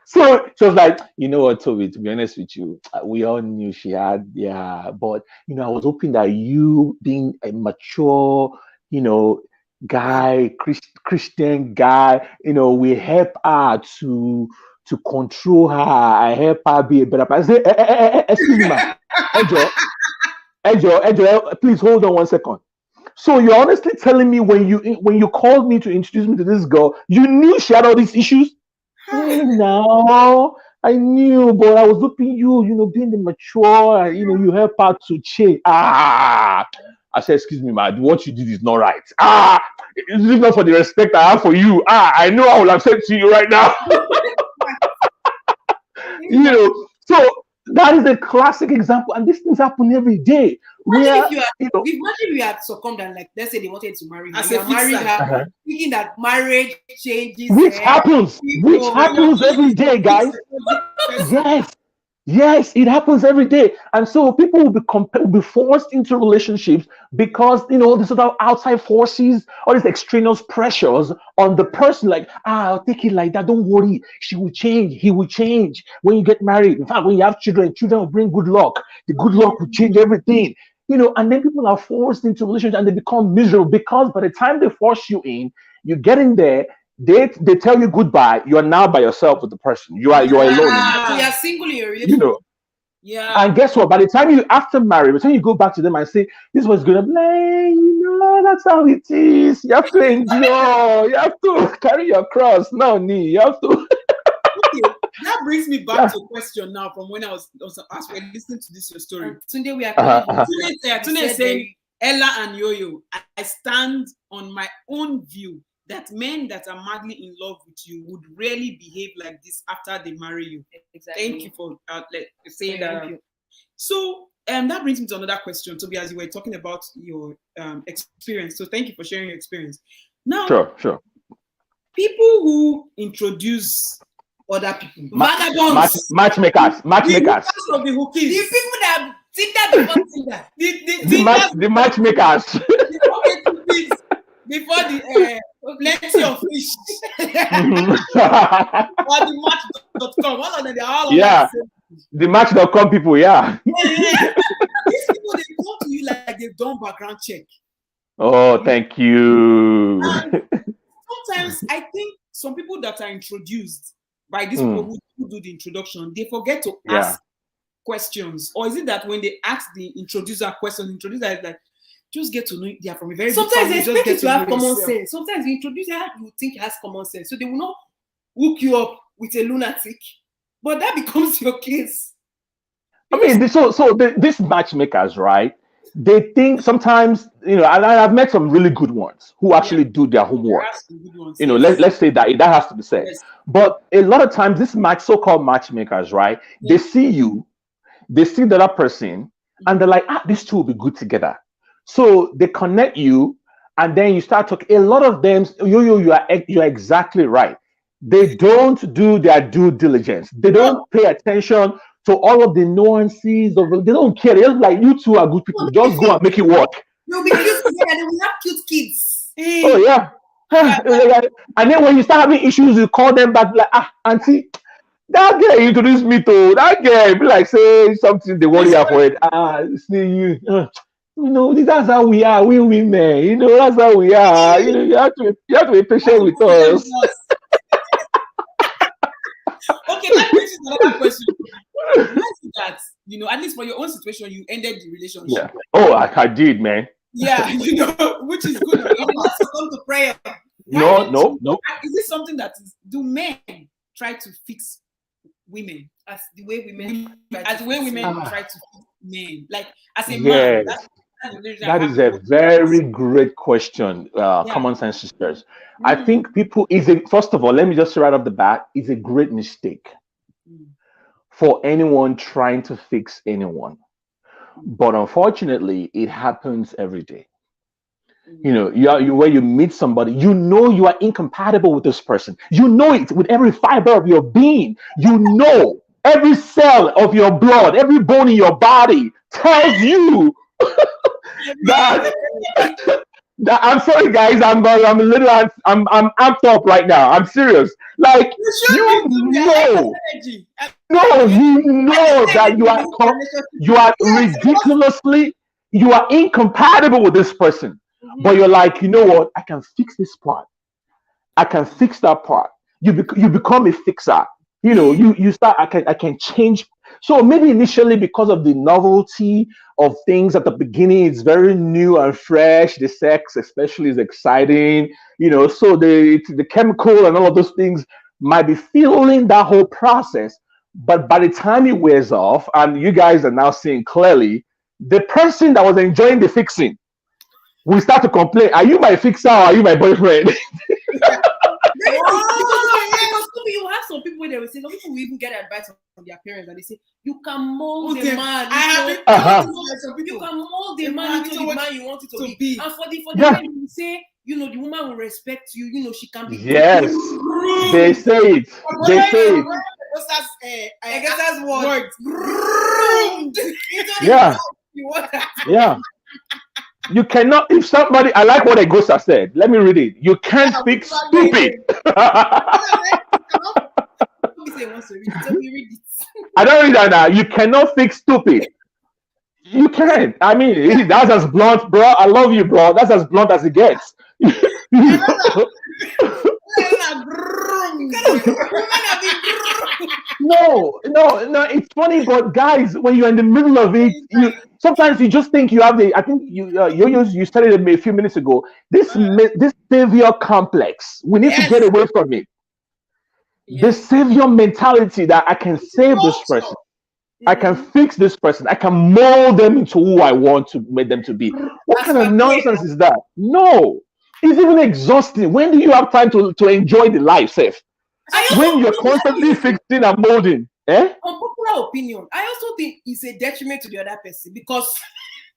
So she was like, you know what, Toby, to be honest with you, we all knew she had, yeah, but I was hoping that you being a mature, you know, Man, guy, Christian guy, we help her to control her. I help her be a better person. I say, excuse me, ma. Ejo, please hold on 1 second. So you're honestly telling me when you called me to introduce me to this girl, you knew she had all these issues? No, I knew, but I was hoping being the mature, you help her to change. I said, excuse me, man, what you did is not right. It's not for the respect I have for you. I know I will have said to you right now. So that is a classic example, and these things happen every day. Imagine Where if imagine we had succumbed and like let's say they wanted to marry her. As You a are married fixer. her, thinking that marriage changes which people. happens every day, guys. Yes. Yes, it happens every day. And so people will be forced into relationships because, these sort of outside forces, all these extraneous pressures on the person, like, I'll take it like that. Don't worry. She will change. He will change. When you get married, in fact, when you have children will bring good luck. The good luck will change everything. And then people are forced into relationships and they become miserable because by the time they force you in, you get in there, they tell you goodbye. You are now by yourself with the person. You are alone in it. So you're single in your You relationship. know. Yeah. And guess what? By the time after marriage, by the time you go back to them and say, this was good, I'm like, that's how it is. You have to endure. You have to carry your cross. No knee. You have to. Okay, that brings me back to a question now from when I was asked when listening to this your story. Today we are Tunde is saying, Ella and Yo-Yo, I stand on my own view that men that are madly in love with you would rarely behave like this after they marry you. Exactly. Thank you for saying that. So that brings me to another question, Toby, as you were talking about your experience. So thank you for sharing your experience. Now, Sure. People who introduce other people, vagabonds, matchmakers. Of the hookies, the people that Tinder before Tinder. The matchmakers. Before the plenty of fish. Or the match.com. One of them, they are all the match.com people, yeah. These people, they come to you like they've done background check. Oh, thank you. Sometimes I think some people that are introduced by these people who do the introduction, they forget to ask questions. Or is it that when they ask the introducer questions, the introducer is like, just get to know they are from a very sometimes they expect you to have common sense. sense. Sometimes the introducer you think has common sense, so they will not hook you up with a lunatic, but that becomes your case. I mean, these matchmakers, right? They think sometimes, and I've met some really good ones who actually do their homework. Let's say that has to be said. Yes. But a lot of times, these so-called matchmakers, right? They see you, they see the other person, and they're like, these two will be good together. So they connect you, and then you start talking. A lot of them, you're exactly right. They don't do their due diligence. They don't pay attention to all of the nuances of. They don't care. They're like, you two are good people. Just go and make it work. You'll be cute together. They will have cute kids. Oh yeah. And then when you start having issues, you call them back like, auntie, that girl introduced me to that girl. Be like, say something they worry for it. See you. That's how we are. We women. That's how we are. You have to be patient with us. Okay, that brings me to another question. That at least for your own situation, you ended the relationship. Yeah. Oh, I did, man. Yeah, which is good. You did not succumb to prayer. No. Is this something that do men try to fix women as the way women try to fix men? Like as a man. That is a very great question, Common Sense Sisters. I think people first of all, let me just say right off the bat, is a great mistake for anyone trying to fix anyone. But unfortunately, it happens every day. Where you meet somebody, you are incompatible with this person. You know it with every fiber of your being. Every cell of your blood, every bone in your body tells you that, I'm sorry, guys. I'm a little. I'm amped up right now. I'm serious. Like You should you be to me. I like know, your energy. no, you know that you are Yes, ridiculously, you are incompatible with this person. But Mhm. you're like, you know what? I can fix this part. I can fix that part. You become a fixer. You know, you start. I can change. So maybe initially because of the novelty of things at the beginning, it's very new and fresh. The sex, especially, is exciting. You know, so the chemical and all of those things might be fueling that whole process. But by the time it wears off, and you guys are now seeing clearly, the person that was enjoying the fixing will start to complain. Are you my fixer or are you my boyfriend? Because you have some people where they will say, some people will even get advice from their parents and they say, you can mold the man. I have been Uh-huh. told by some You people. can mold the The man man into to the what man you want it to to be. be. And for the Yeah. men, you say, the woman will respect you. She can be Yes, they say it. They say it. I guess that's what. Words. Groomed into the Yeah, man you want her to yeah. You cannot. If somebody, I like what Egosa said. Let me read it. You can't fix stupid. I be. Say wants to read it. So we read it. don't read that now. You cannot fix stupid. You can't. I mean, that's as blunt, bro. I love you, bro. That's as blunt as it gets. No, no, no. It's funny, but guys, when you're in the middle of it, you sometimes you just think you have the. I think you started it a few minutes ago. This savior complex. We need to get away from it. The savior mentality that I can save this person. I can fix this person. I can mold them into who I want to make them to be. What kind of nonsense is that? No, it's even exhausting. When do you have time to enjoy the life, Seth? When you're constantly fixing and molding, eh? Unpopular opinion. I also think it's a detriment to the other person because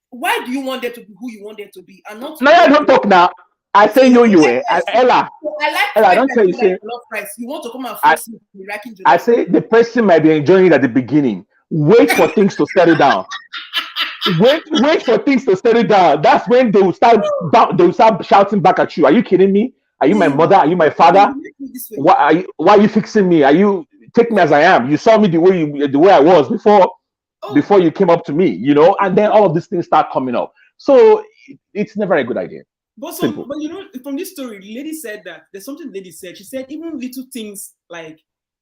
why do you want them to be who you want them to be and not? Now I don't talk now. I say you, eh? Ella, I Ella, I don't tell you say. price. You want to come and force me to be liking I say the person might be enjoying it at the beginning. Wait for things to settle down. Wait for things to settle down. That's when they will start shouting back at you. Are you kidding me? Are you my mother? Are you my father? Why are you fixing me? Are you take me as I am? You saw me the way I was before you came up to me, and then all of these things start coming up. So it's never a good idea. But from this story, the lady said that there's something the lady said. She said even little things like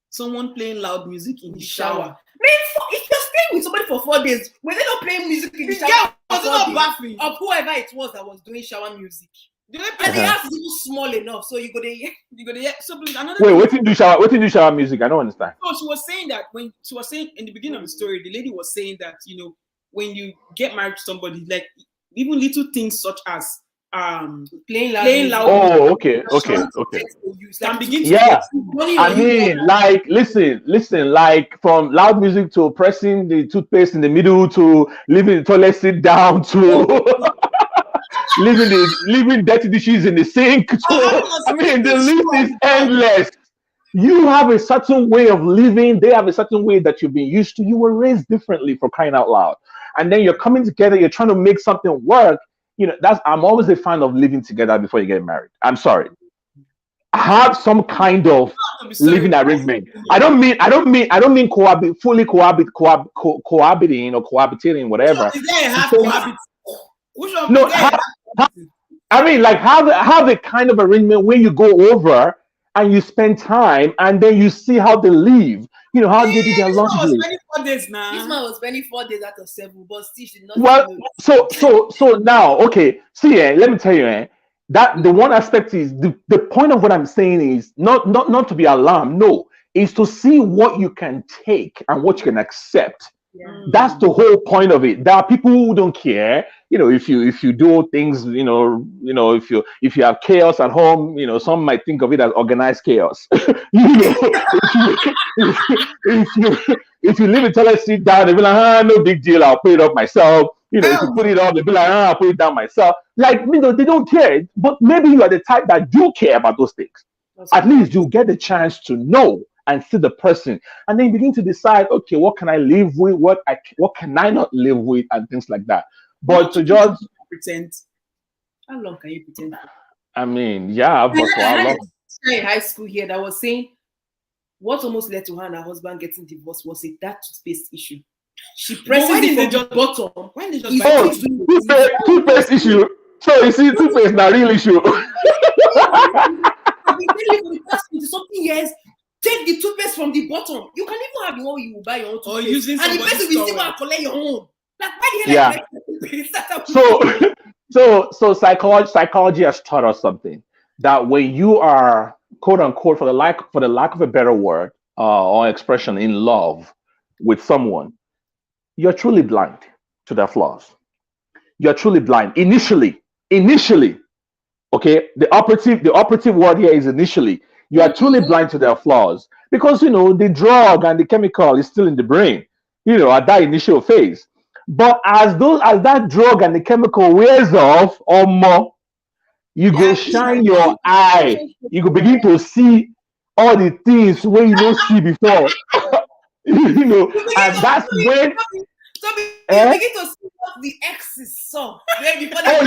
someone playing loud music in the shower. If you're staying with somebody for 4 days, were they not playing music in the shower? Was not baffling of whoever it was that was doing shower music. And the house is even small enough, so you go there. So another wait, what did you shower music? I don't understand. No, she was saying that when she was saying in the beginning of the story, the lady was saying that when you get married to somebody, like even little things such as playing loud. Oh, okay. Can begin to yeah. I mean, like, listen, like from loud music to pressing the toothpaste in the middle to leaving the toilet seat down to leaving dirty dishes in the sink. I mean, the list is endless. You have a certain way of living. They have a certain way that you've been used to. You were raised differently, for crying out loud. And then you're coming together. You're trying to make something work. I'm always a fan of living together before you get married. I'm sorry. Have some kind of living arrangement. I don't mean fully cohabiting or cohabitating, whatever. Is there a half cohabit? Which one? No, I mean, like have a kind of arrangement where you go over and you spend time and then you see how they live. How they do their laundry. This man was spending 4 days out of 7, but still she did not. Well, so now, okay. See, let me tell you, that the one aspect is the point of what I'm saying is not to be alarmed. No, is to see what you can take and what you can accept. Yeah. That's the whole point of it. There are people who don't care. If you do things, if you have chaos at home, some might think of it as organized chaos. If you leave the toilet seat down, they'll be like, no big deal, I'll put it up myself. If you put it up, they'll be like, I'll put it down myself. Like, they don't care. But maybe you are the type that do care about those things. At least you get the chance to know and see the person, and then you begin to decide, okay, what can I live with, what can I not live with, and things like that. But to just pretend? How long can you pretend? I mean, yeah, but for I how had long? a teacher in high school here that was saying what almost led to her and her husband getting divorced was a that toothpaste issue. She presses why it didn't from they the just- bottom. Why they just It's buy Oh, fixed with toothpaste issue. So you see, toothpaste not real issue. I've been telling you for the past 20 something years. Take the toothpaste from the bottom. You can even have the one you will buy your own toothpaste. Or using and the somebody's person will still towel. go and collect your own. Like, why the hell Yeah. are you collecting toothpaste? That's how So psychology has taught us something that when you are quote unquote for the lack of a better word or expression in love with someone, you're truly blind to their flaws. You're truly blind initially. Okay, the operative word here is initially. You are truly blind to their flaws because the drug and the chemical is still in the brain. At that initial phase. But as that drug and the chemical wears off or more, you go shine your eye. You go begin to see all the things where you don't see before. And that's when. So you begin to see what the exes saw. Oh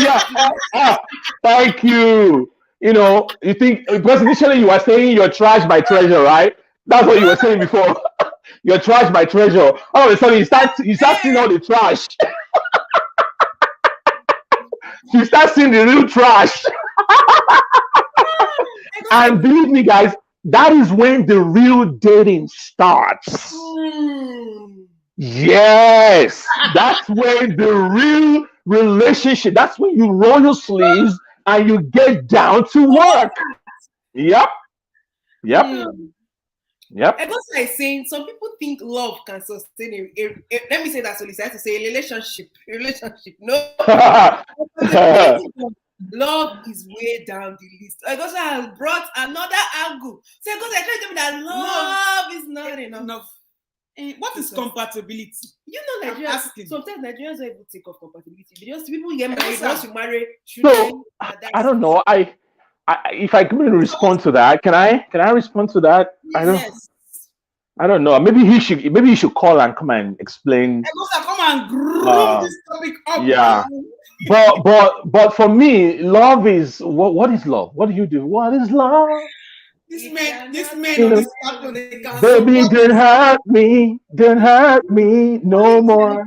yeah. Thank you. You think because initially you were saying you're trash by treasure, right? That's what you were saying before. You're trash by treasure. All of a sudden you start seeing all the trash. You start seeing the real trash. And believe me, guys, that is when the real dating starts. Yes, that's when the real relationship. That's when you roll your sleeves and you get down to work. Yep. And that's why I'm saying some people think love can sustain let me say that so I have to say a relationship. No. Love is way down the list. I also have brought another angle. So because I try to tell me that love is not enough. What is compatibility? Nigerians. Sometimes Nigerians don't even think of compatibility. People get married once you marry. So I don't know. If I can respond to that, can I respond to that? I don't know. Maybe he should call and come and explain. Come and groom this topic up. Yeah. But for me, love is what is love? What do you do? What is love? This man on this platform, they can baby, don't hurt me no more.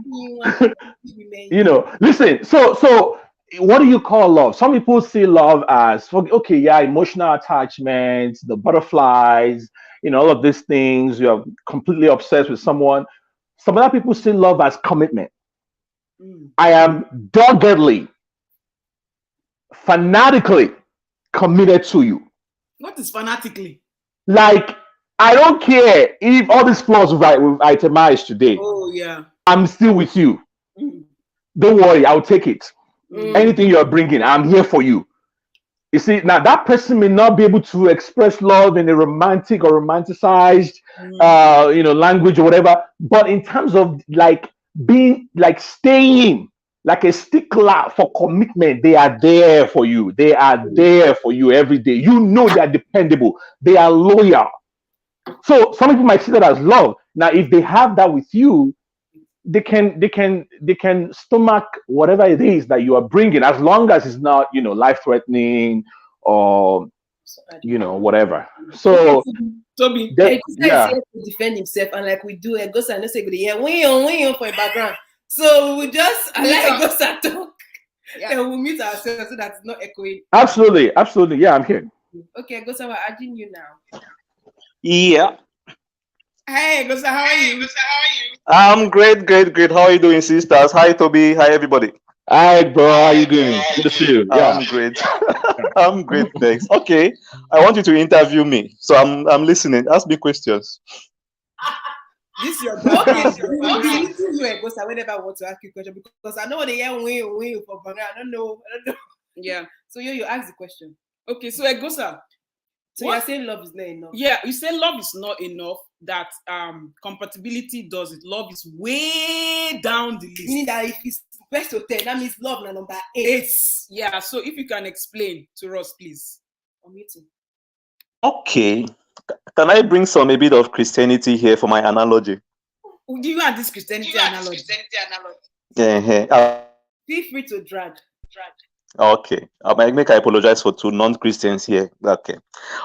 Listen. So what do you call love? Some people see love as emotional attachments, the butterflies, all of these things. You are completely obsessed with someone. Some other people see love as commitment. I am doggedly, fanatically committed to you. What is fanatically? Like, I don't care if all these flaws we've itemized today. Oh yeah. I'm still with you. Don't worry, I'll take it. Anything you're bringing, I'm here for you. You see, now that person may not be able to express love in a romantic or romanticized, language or whatever. But in terms of being staying like a stickler for commitment, they are there for you. They are there for you every day. They are dependable. They are loyal. So some people might see that as love. Now, if they have that with you, they can stomach whatever it is that you are bringing, as long as it's not life threatening or whatever. So Toby, to defend himself, and like we do, Gosa and say we for a background. So we just let Gosa talk. And we'll mute ourselves so that it's not echoing. Absolutely. Yeah, I'm here. Okay, Gosa, we're adding you now. Yeah. Hey, Gosa, how are you? I'm great. How are you doing, sisters? Hi, Toby. Hi, everybody. Hi, bro. How are you doing? Good to see you. Yeah. I'm great. I'm great, thanks. Okay, I want you to interview me, so I'm listening. Ask me questions. This is your Gosa, whenever I want to ask you a question, because I know they hear win for Banga. I don't know. Yeah. So you ask the question. Okay, so Gosa. So you're saying love is not enough? Yeah, you say love is not enough, that compatibility does it. Love is way down the list. Meaning that if it's best to 10, that means love is number 8. Yeah, so if you can explain to us, please. I'm meeting. Okay. Can I bring a bit of Christianity here for my analogy? Do you want this Christianity analogy? Yeah. Feel free to drag. Okay, I apologize for two non-Christians here. Okay,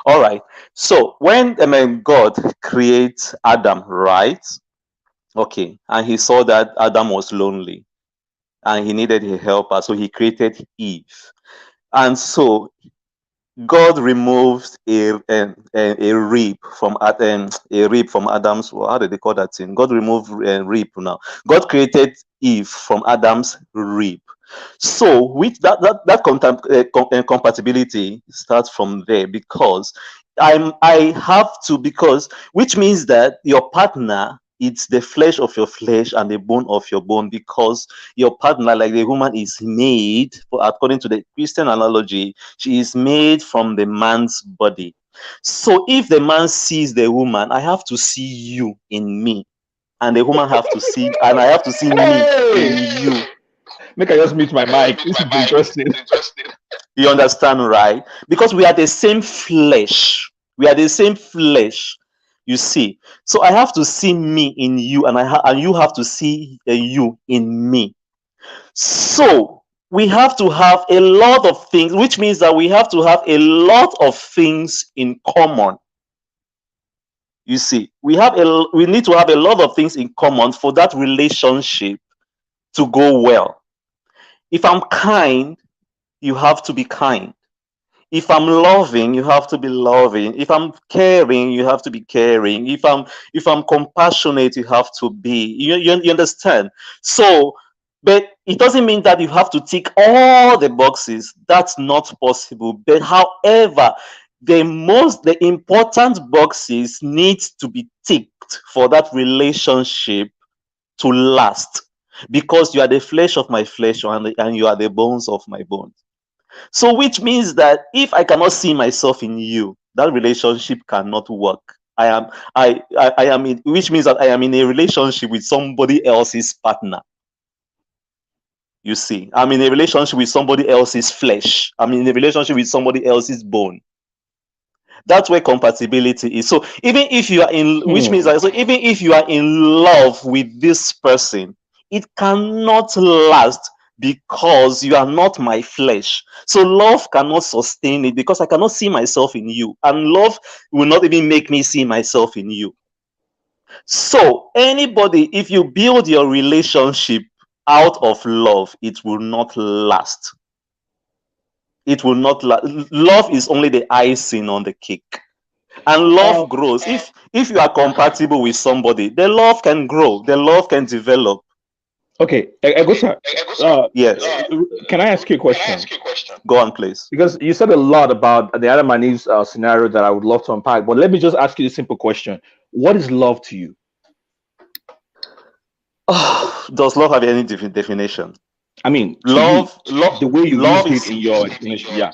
all right. So when God creates Adam, right? Okay, and he saw that Adam was lonely and he needed a helper, so he created Eve. And so God removed a rib from a rib from Adam's. Well, how did they call that thing? God removed a rib. Now God created Eve from Adam's rib. So with that compatibility starts from there, because I have to, because which means that your partner, it's the flesh of your flesh and the bone of your bone, because your partner, like the woman, is made, according to the Christian analogy, she is made from the man's body. So if the man sees the woman, I have to see you in me, and the woman have to see, and I have to see me Hey, in you. make I just mute my mic. This is interesting. You understand, right? Because we are the same flesh. We are the same flesh. You see. So I have to see me in you, and and you have to see you in me. So we have to have a lot of things, which means that we have to have a lot of things in common. You see, we need to have a lot of things in common for that relationship to go well. If I'm kind, you have to be kind. If I'm loving, you have to be loving. If I'm caring, you have to be caring. If I'm compassionate, you have to be. You understand? So, but it doesn't mean that you have to tick all the boxes. That's not possible. But however, the important boxes need to be ticked for that relationship to last, because you are the flesh of my flesh, and you are the bones of my bones. So, which means that if I cannot see myself in you, that relationship cannot work. I am in, which means that I am in a relationship with somebody else's partner. You see, I'm in a relationship with somebody else's flesh. I'm in a relationship with somebody else's bone. That's where compatibility is. So even if you are in, which means that, so even if you are in love with this person, it cannot last, because you are not my flesh. So love cannot sustain it, because I cannot see myself in you, and love will not even make me see myself in you. So anybody, if you build your relationship out of love, it will not last. It will not last. Love is only the icing on the cake. And love grows. If you are compatible with somebody, the love can grow, the love can develop. Okay, Egusa, Yes. can I ask you a question? Go on, please. Because you said a lot about the Adam and Eve scenario that I would love to unpack, but let me just ask you a simple question. What is love to you? Does love have any definition? I mean, to Love, you, the way you love used is, it in your explanation. Yeah.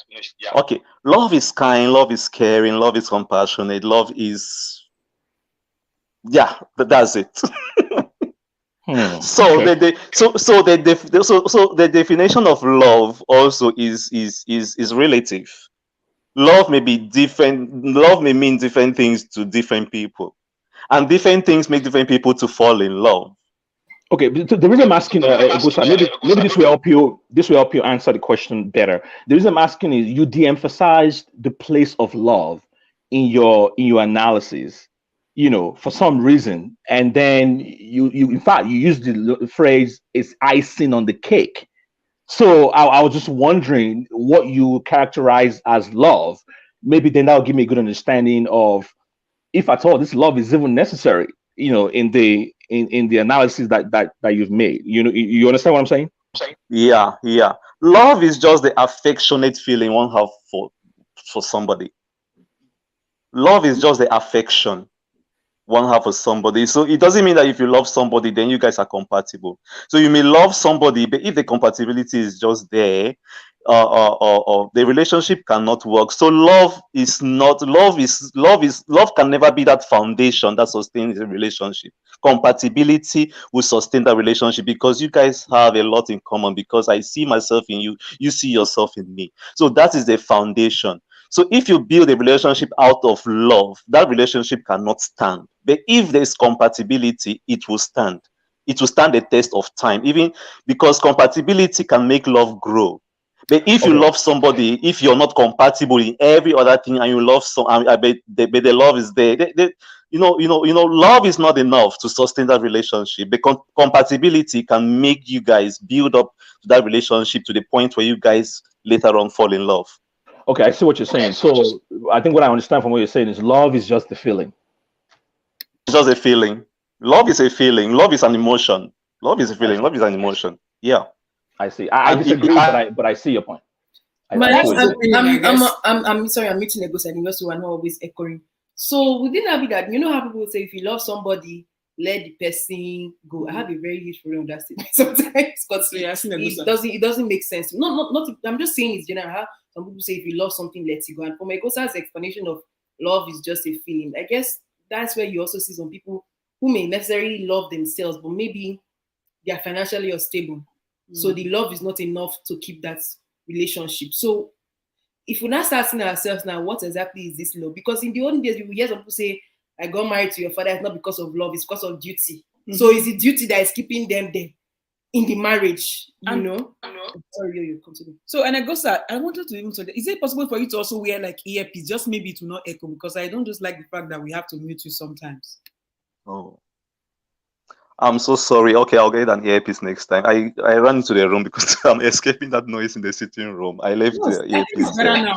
okay. Love is kind, love is caring, love is compassionate, love is, yeah, that's it. So Okay. the definition of love also is relative. Love may be different. Love may mean different things to different people, and different things make different people to fall in love. Okay, but the reason I'm asking, Gustav, maybe this will help you. This will help you answer the question better. The reason I'm asking is you de-emphasized the place of love in your analysis. You know, for some reason, and then you in fact you used the phrase "it's icing on the cake." So I was just wondering what you characterize as love. Maybe then that'll give me a good understanding of if at all this love is even necessary, you know, in the analysis that you've made. You know, you understand what I'm saying? Yeah, yeah. Love is just the affectionate feeling one have for somebody. Love is just the affection one have for somebody. So it doesn't mean that if you love somebody, then you guys are compatible. So you may love somebody, but if the compatibility is just there, the relationship cannot work. So love can never be that foundation that sustains a relationship. Compatibility will sustain that relationship, because you guys have a lot in common, because I see myself in you, you see yourself in me. So that is the foundation. So if you build a relationship out of love, that relationship cannot stand. But if there's compatibility, it will stand. It will stand the test of time, even because compatibility can make love grow. But if you Okay. love somebody, if you're not compatible in every other thing, and you love some, I bet the love is there. Love is not enough to sustain that relationship. Because compatibility can make you guys build up that relationship to the point where you guys later on fall in love. Okay, I see what you're saying. So I think what I understand from what you're saying is love is just the feeling. It's just a feeling. Love is a feeling. Love is an emotion. Love is a feeling. Love is an emotion. Yeah. I see. I And disagree, but I see your point. I That's see his what you're saying. opinion, I guess. I'm sorry, I'm meeting a ghost and just so we're not always echoing. So within that, you know how people say if you love somebody, let the person go. I have a very huge problem with that statement sometimes because Yeah, I've seen a ghost. it doesn't make sense. Not I'm just saying it's general. How some people say if you love something, let it go. And for my ghosta's explanation of love is just a feeling. I guess that's where you also see some people who may necessarily love themselves, but maybe they are financially unstable. So the love is not enough to keep that relationship. So if we now start asking ourselves now, what exactly is this love? Because in the olden days, we will hear some people say, I got married to your father, it's not because of love, it's because of duty. So it's the duty that is keeping them there in the marriage, you know? Sorry, you continue. So, and I wanted to even say, is it possible for you to also wear like earpiece, just maybe to not echo? Because I don't just like the fact that we have to mute you sometimes. Oh, I'm so sorry. Okay, I'll get an earpiece next time. I ran into the room because I'm escaping that noise in the sitting room. I left the earpiece Better there. now.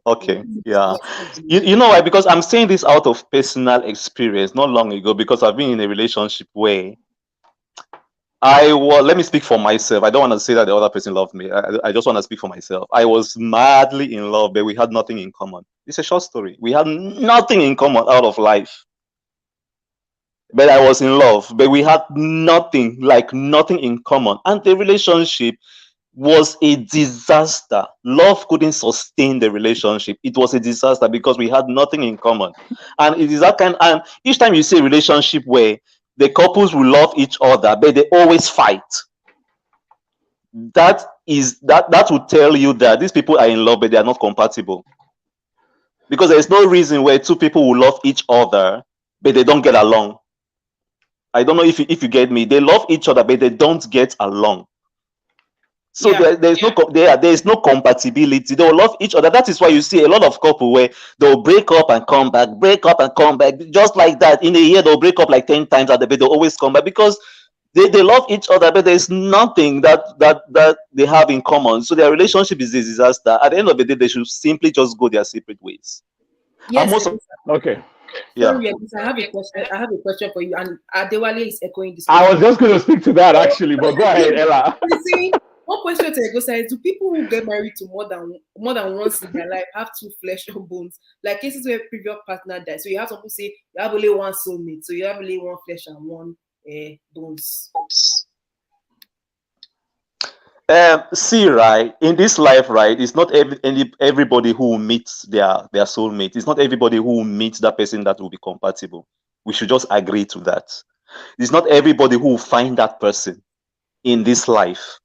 Okay, yeah. You know why? Because I'm saying this out of personal experience, not long ago, because I've been in a relationship where let me speak for myself. I don't want to say that the other person loved me. I just want to speak for myself. I was madly in love, but we had nothing in common. It's a short story. We had nothing in common out of life. But I was in love, but we had nothing in common. And the relationship was a disaster. Love couldn't sustain the relationship. It was a disaster because we had nothing in common. And it is that kind, and each time you see a relationship where the couples will love each other, but they always fight, that will tell you that these people are in love, but they are not compatible. Because there is no reason where two people will love each other, but they don't get along. I don't know if you get me. They love each other, but they don't get along. So there is no compatibility. They will love each other. That is why you see a lot of couple where they'll break up and come back, just like that. In a year, they'll break up like 10 times, and they'll always come back because they love each other, but there's nothing that they have in common. So their relationship is a disaster. At the end of the day, they should simply just go their separate ways. Yes. Okay. Yeah. Sorry, I have a question. I have a question for you, and Adewale is echoing this. I was just going to speak to that actually, but go ahead, Ella. One question to Egosa is: do people who get married to more than once in their life have two flesh and bones? Like cases where previous partner died. So you have some people say you have only one soulmate, so you have only one flesh and one bones. See, right, in this life, right, it's not everybody who meets their soulmate. It's not everybody who meets that person that will be compatible. We should just agree to that. It's not everybody who will find that person in this life.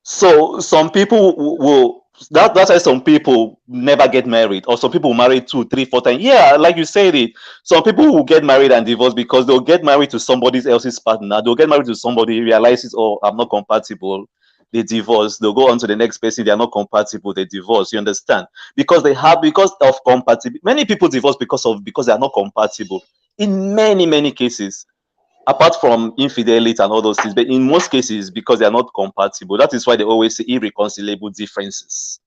So some people will that's why some people never get married, or some people marry 2, 3, 4 times. Yeah, like you said it. Some people will get married and divorce because they'll get married to somebody else's partner. They'll get married to somebody, realizes, oh, I'm not compatible. They divorce. They'll go on to the next person. They are not compatible. They divorce. You understand? Because of compatibility. Many people divorce because they are not compatible. In many cases. Apart from infidelity and all those things, but in most cases, because they are not compatible. That is why they always say irreconcilable differences,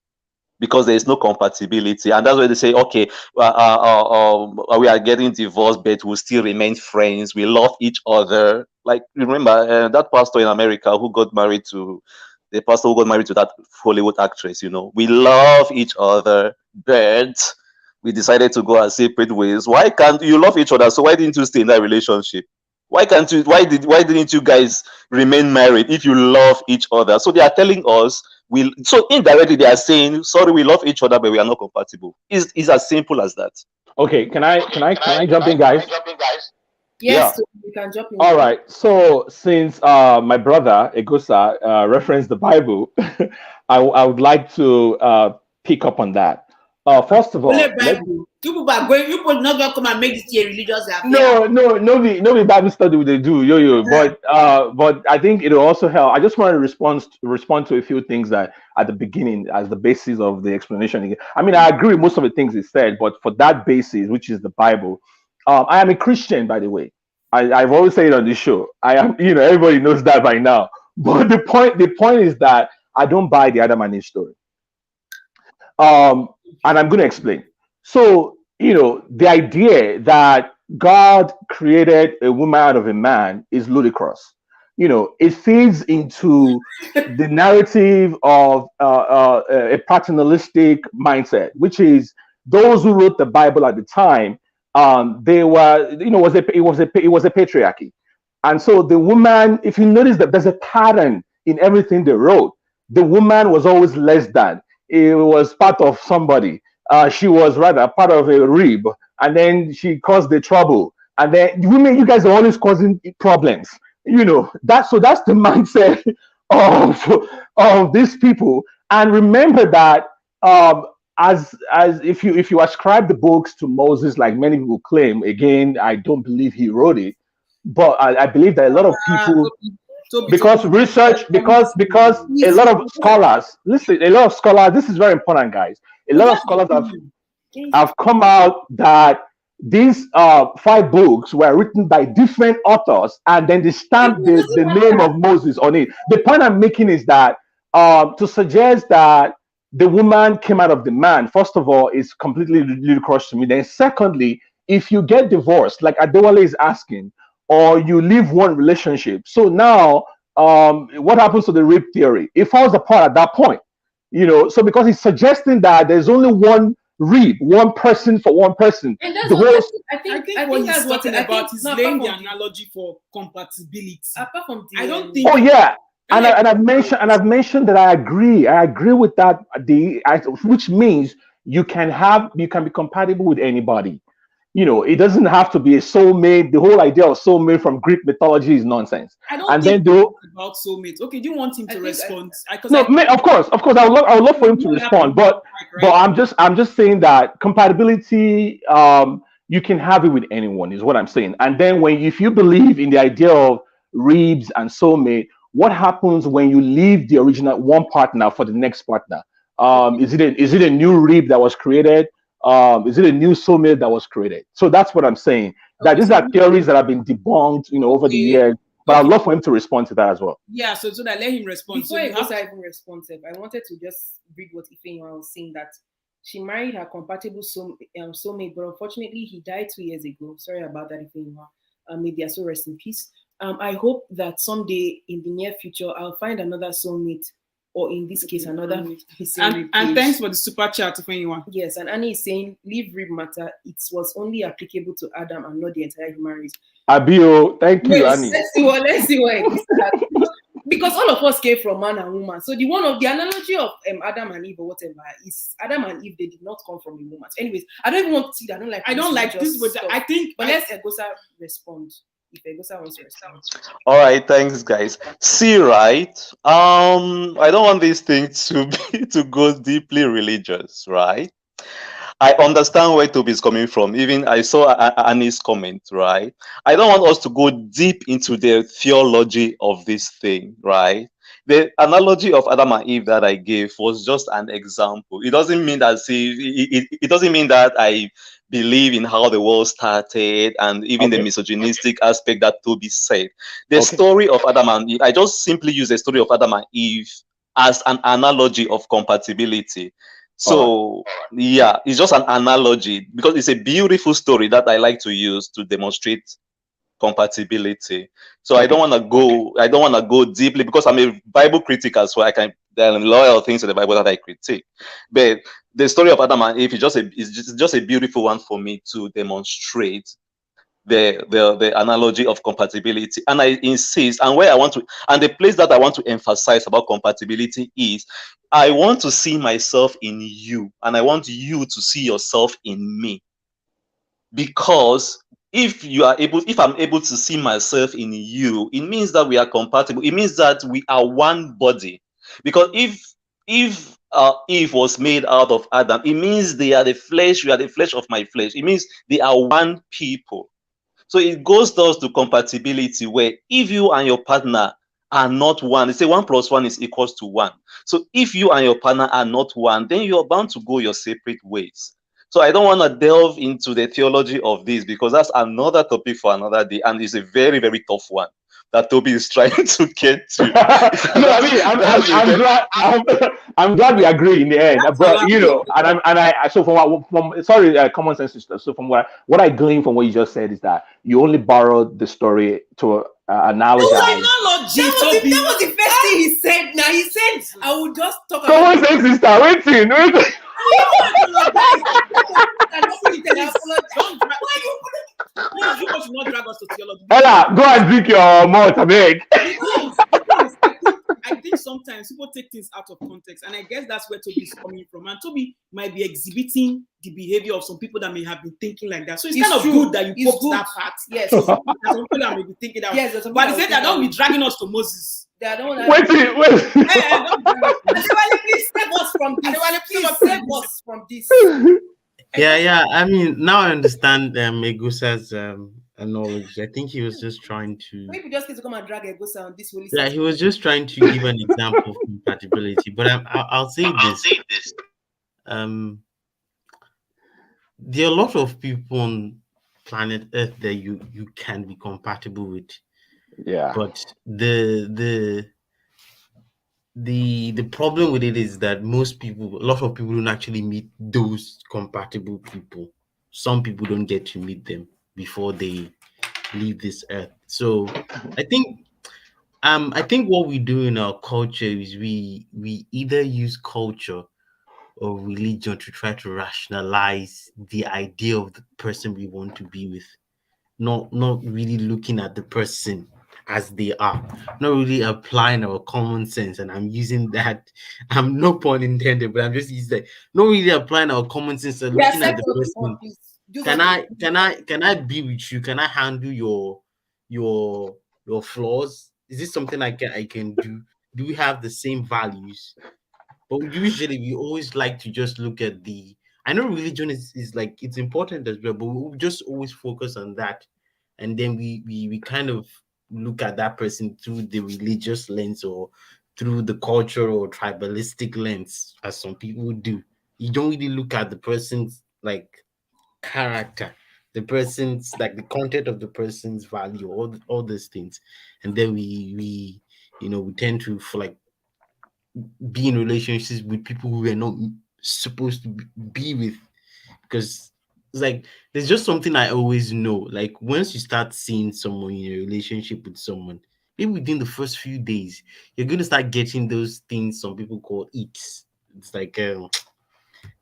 because there is no compatibility. And that's why they say, okay, we are getting divorced, but we'll still remain friends. We love each other. Like, remember that pastor in America who got married to that Hollywood actress, we love each other, but we decided to go our separate ways. Why can't you love each other? So why didn't you stay in that relationship? Why didn't you guys remain married if you love each other? So they are telling us, so indirectly they are saying, sorry, we love each other, but we are not compatible. It's as simple as that. Okay, can I jump in, guys? Yes, so you can jump in. All right. So since my brother Egosa referenced the Bible, I would like to pick up on that. First of Only all, Bible. You people are going. You people not gonna come and make this a religious affair. no, Bible study will they do, but I think it'll also help. I just want to respond to a few things that at the beginning as the basis of the explanation. I mean, I agree with most of the things he said, but for that basis, which is the Bible, I am a Christian, by the way. I've always said it on this show. I am, everybody knows that by now. But the point is that I don't buy the Adam and Eve story. And I'm going to explain. So, the idea that God created a woman out of a man is ludicrous. It feeds into the narrative of a paternalistic mindset, which is those who wrote the Bible at the time. They were, it was a patriarchy, and so the woman, if you notice that there's a pattern in everything they wrote, the woman was always less than. It was part of somebody. She was rather part of a rib, and then she caused the trouble. And then women, you guys are always causing problems. That's the mindset of these people. And remember that as if you ascribe the books to Moses, like many people claim, again, I don't believe he wrote it, but I believe that a lot of people, because research, because a lot of scholars, listen, a lot of scholars, this is very important, guys. A lot of scholars have come out that these 5 books were written by different authors, and then they stamped the name of Moses on it. The point I'm making is that to suggest that the woman came out of the man, first of all, is completely ludicrous to me. Then secondly, if you get divorced, like Adewale is asking, or you leave one relationship, so now what happens to the rape theory? It falls apart at that point. So because he's suggesting that there's only one rib, one person for one person. And that's The what whole I think what he's talking about is laying the analogy for compatibility. Apart from the, I don't think. Oh yeah, and I've mentioned that I agree with that. Which means you can be compatible with anybody. It doesn't have to be a soulmate. The whole idea of soulmate from Greek mythology is nonsense. I don't think about soulmates. Okay, do you want him to respond? Of course. I would love for him to respond, but I'm just saying that compatibility, you can have it with anyone, is what I'm saying. And then if you believe in the idea of ribs and soulmate, what happens when you leave the original one partner for the next partner? Is it a new rib that was created? Is it a new soulmate that was created? So that's what I'm saying. That these are theories that have been debunked, over the years. But I'd love for him to respond to that as well. Yeah, so that let him respond. Before I even responsive, I wanted to just read what Ifeanyi was saying, that she married her compatible soulmate, but unfortunately he died 2 years ago. Sorry about that, Ifeanyi. May their soul rest in peace. I hope that someday in the near future I'll find another soulmate, or in this case, another missing. And thanks for the super chat, Ifeanyi. Yes, and Annie is saying, leave rib matter. It was only applicable to Adam and not the entire human race. Abio, thank you, Annie. Let's see what it is. Because all of us came from man and woman. So the analogy of Adam and Eve or whatever is Adam and Eve, they did not come from a woman. So anyways, I don't even want to see that. I don't like this, but I think. But let's Egosa respond. If Egosa wants to respond. All right, thanks, guys. See, right? I don't want this thing to go deeply religious, right? I understand where Toby is coming from. Even I saw Annie's comment, right? I don't want us to go deep into the theology of this thing, right? The analogy of Adam and Eve that I gave was just an example. It doesn't mean that it doesn't mean that I believe in how the world started and even the misogynistic aspect that Toby said. The story of Adam and Eve, I just simply use the story of Adam and Eve as an analogy of compatibility. So yeah, it's just an analogy because it's a beautiful story that I like to use to demonstrate compatibility. So I don't want to go deeply because I'm a Bible critic as well. There are loyal things in the Bible that I critique, but the story of Adam and Eve is just a beautiful one for me to demonstrate the analogy of compatibility. And I insist, and the place that I want to emphasize about compatibility is I want to see myself in you, and I want you to see yourself in me. Because if I'm able to see myself in you, it means that we are compatible. It means that we are one body. Because if Eve was made out of Adam. It means they are the flesh, you are the flesh of my flesh. It means they are one people. So it goes thus to compatibility, where if you and your partner are not one, they say 1 + 1 is equals to 1. So if you and your partner are not one, then you're bound to go your separate ways. So I don't want to delve into the theology of this, because that's another topic for another day, and it's a very, very tough one that Toby is trying to get to. No, I mean, I'm glad we agree in the end. But you know, so common sense sisters. So from what I glean from what you just said is that you only borrowed the story to analogize. That was the first thing he said. Now he said, "I will just talk about common sense sister." Wait. You must not drag us to theology. Ella, go and drink your mouth, I beg. I think sometimes people take things out of context, and I guess that's where Toby is coming from. And Toby might be exhibiting the behavior of some people that may have been thinking like that. So it's kind of good that you post that part. Yes. Some people that may be thinking that. Yes, but he said that don't be dragging us to Moses. Wait. Please save us from this. Please save us from this. Yeah. I mean, now I understand Egusa's knowledge. I think he was just trying to. Maybe just to come and drag Egusa on this holy. Yeah, he was just trying to give an example of compatibility. But I'll say this. There are a lot of people on planet Earth that you can be compatible with. Yeah. But the problem with it is that a lot of people don't actually meet those compatible people. Some people don't get to meet them before they leave this earth. So I think what we do in our culture is we either use culture or religion to try to rationalize the idea of the person we want to be with, not really looking at the person as they are, not really applying our common sense. And I'm using that, I'm no pun intended, but I'm just using that, not really applying our common sense and looking at the person. Can I be with you? Can I handle your flaws? Is this something I can do? Do we have the same values? But usually we always like to just look at I know religion is like, it's important as well, but we just always focus on that. And then we kind of look at that person through the religious lens or through the cultural or tribalistic lens, as some people do. You don't really look at the person's like character, the person's like the content of the person's value, all these things. And then we tend to be in relationships with people who we're not supposed to be with, because it's like there's just something I always know. Like once you start seeing someone in a relationship with someone, maybe within the first few days, you're going to start getting those things some people call icks. It's like how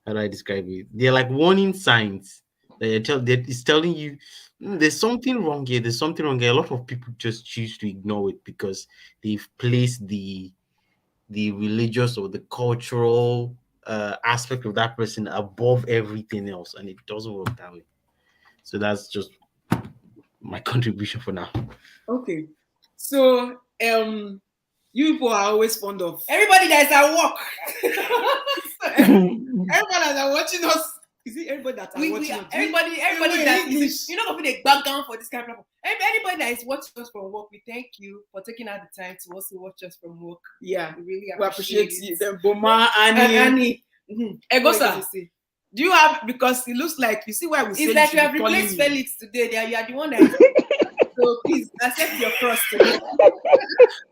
do I describe it? They're like warning signs that it's telling you there's something wrong here. There's something wrong here. A lot of people just choose to ignore it because they've placed the religious or the cultural aspect of that person above everything else, and it doesn't work that way. So that's just my contribution for now. Okay, so you people are always fond of everybody that is at work. Everybody that are watching us. Is it everybody that are watching us? Everybody that is, you're not gonna be the background for this kind of platform. Anybody that is watching us from work, we thank you for taking out the time to also watch us from work. Yeah, we really appreciate you. Then Boma, Annie. Egosa, do you have, because it looks like, you see why we say it's like you have replaced Felix today. You are the one that is so please accept your cross today.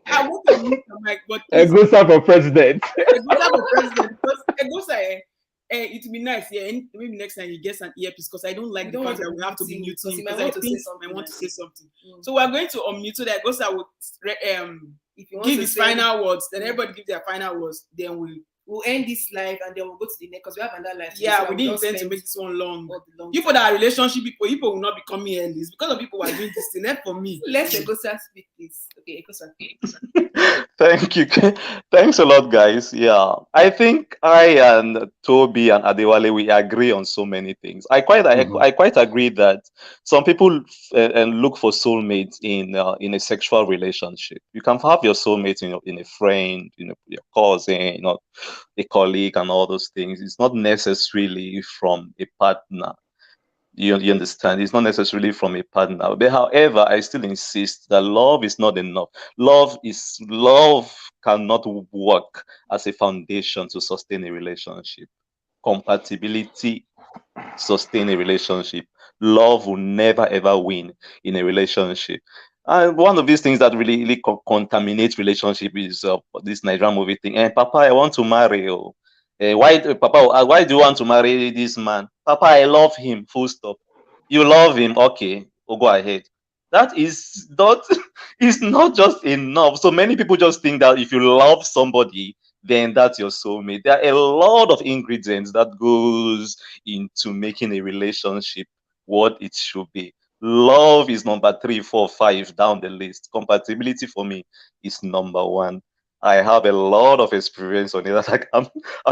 I want to mute the mic, but Egosa for president. Egosa for president. Because Egosa, it would be nice, maybe next time you get an earpiece, because I don't like the fact that we have to be muting, because I think I want to say something. So we're going to unmute so that Egosa will give his final words, then everybody give their final words, then we'll end this live and then we'll go to the next, because we have another live. Yeah, we didn't intend to make this one long. You for that relationship people will not be coming early. It's because of people who are doing this thing. Not for me. Let's Egosa speak this. Okay, Egosa. Thank you. Thanks a lot, guys. Yeah, I think I and Toby and Adewale we agree on so many things. I quite agree that some people look for soulmates in a sexual relationship. You can have your soulmate in a friend, your cousin, a colleague, and all those things. It's not necessarily from a partner. You understand? It's not necessarily from a partner. But however, I still insist that love is not enough. Love cannot work as a foundation to sustain a relationship. Compatibility sustain a relationship. Love will never ever win in a relationship. And one of these things that really contaminates relationship is this Nigerian movie thing. Papa, I want to marry you. Why do you want to marry this man? Papa, I love him. Full stop. You love him, okay? Go ahead. That is not is not just enough. So many people just think that if you love somebody, then that's your soulmate. There are a lot of ingredients that goes into making a relationship what it should be. Love is number 3, 4, 5 down the list. Compatibility for me is number 1. I have a lot of experience on it. Like I'm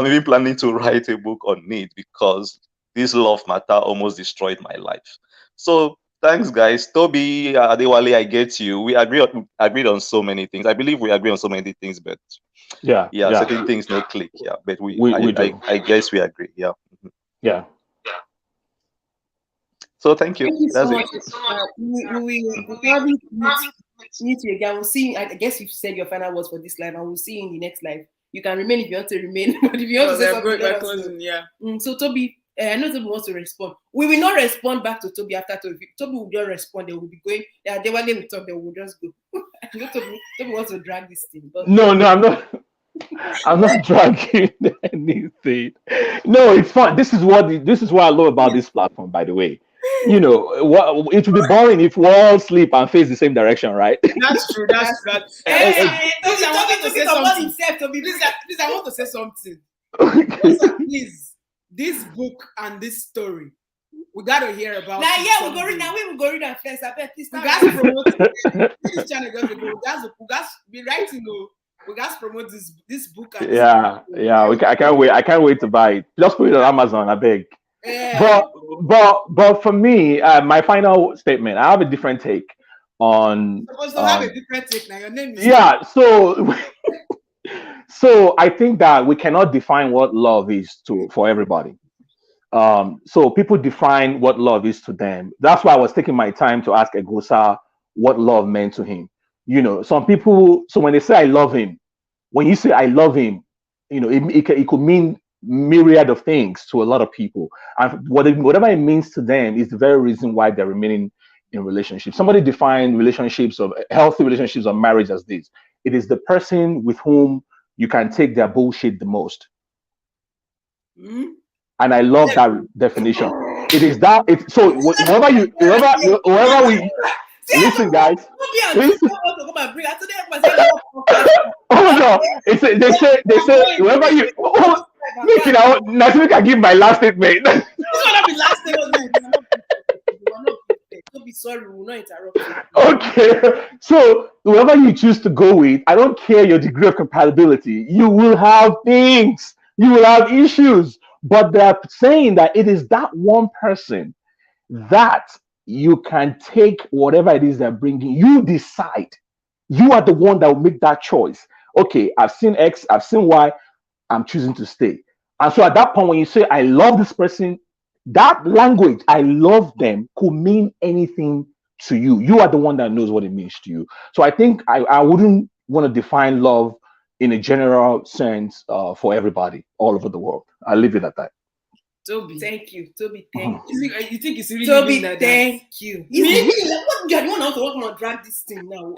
even planning to write a book on it because this love matter almost destroyed my life. So thanks, guys. Toby, Adewale, I get you. We agreed on so many things. I believe we agree on so many things, but Yeah, certain things no click. Yeah, but we do. I guess we agree. Yeah. Yeah. So thank you. Thank you so That's much. it. We probably meet you again. We'll see. I guess you've said your final words for this live, and we'll see you in the next live. You can remain if you want to remain, but if you want to say something, let us know. Yeah. So Toby, I know Toby wants to respond. We will not respond back to Toby after Toby. Toby will just respond. They will be going. They one day we talk. They will just go. You know, Toby wants to drag this thing. But No, I'm not. I'm not dragging anything. No, it's fun. This is what I love about this platform. By the way, what it would be boring if we all sleep and face the same direction, right? That's true. That's true. Toby I want to say something. Toby, Please, I want to say something. Okay. Please, this book and this story, we gotta hear about. Now, it yeah, someday. we will go read that first. I bet please We start. guys promote this channel. We guys be writing. We guys promote this book. And Yeah. I can't wait. I can't wait to buy it. Just put it on Amazon. I beg. Yeah. But for me, my final statement. I have a different take on. You're supposed to have a different take now. Your name is. Yeah. So I think that we cannot define what love is for everybody. So people define what love is to them. That's why I was taking my time to ask Egosa what love meant to him. Some people. So when they say I love him, when you say I love him, it could mean myriad of things to a lot of people, and whatever it means to them is the very reason why they're remaining in relationships. Somebody defined relationships of healthy relationships or marriage as this: it is the person with whom you can take their bullshit the most. Mm-hmm. And I love that definition. It is that. So wherever we listen, guys. Listen. Oh no! They say whoever you. Make it out. Nothing I can give my last statement. This will not be last statement. Don't be sorry, we will not interrupt you. Okay, so whoever you choose to go with, I don't care your degree of compatibility. You will have things. You will have issues. But they're saying that it is that one person that you can take whatever it is they're bringing. You decide. You are the one that will make that choice. Okay, I've seen X, I've seen Y, I'm choosing to stay. And so at that point, when you say, I love this person, that language, I love them, could mean anything to you. You are the one that knows what it means to you. So I think I wouldn't want to define love in a general sense for everybody all over the world. I'll leave it at that. Toby, thank you. Toby, thank you. You think it's really Toby, like thank you. Me? What do you want to drag this thing now?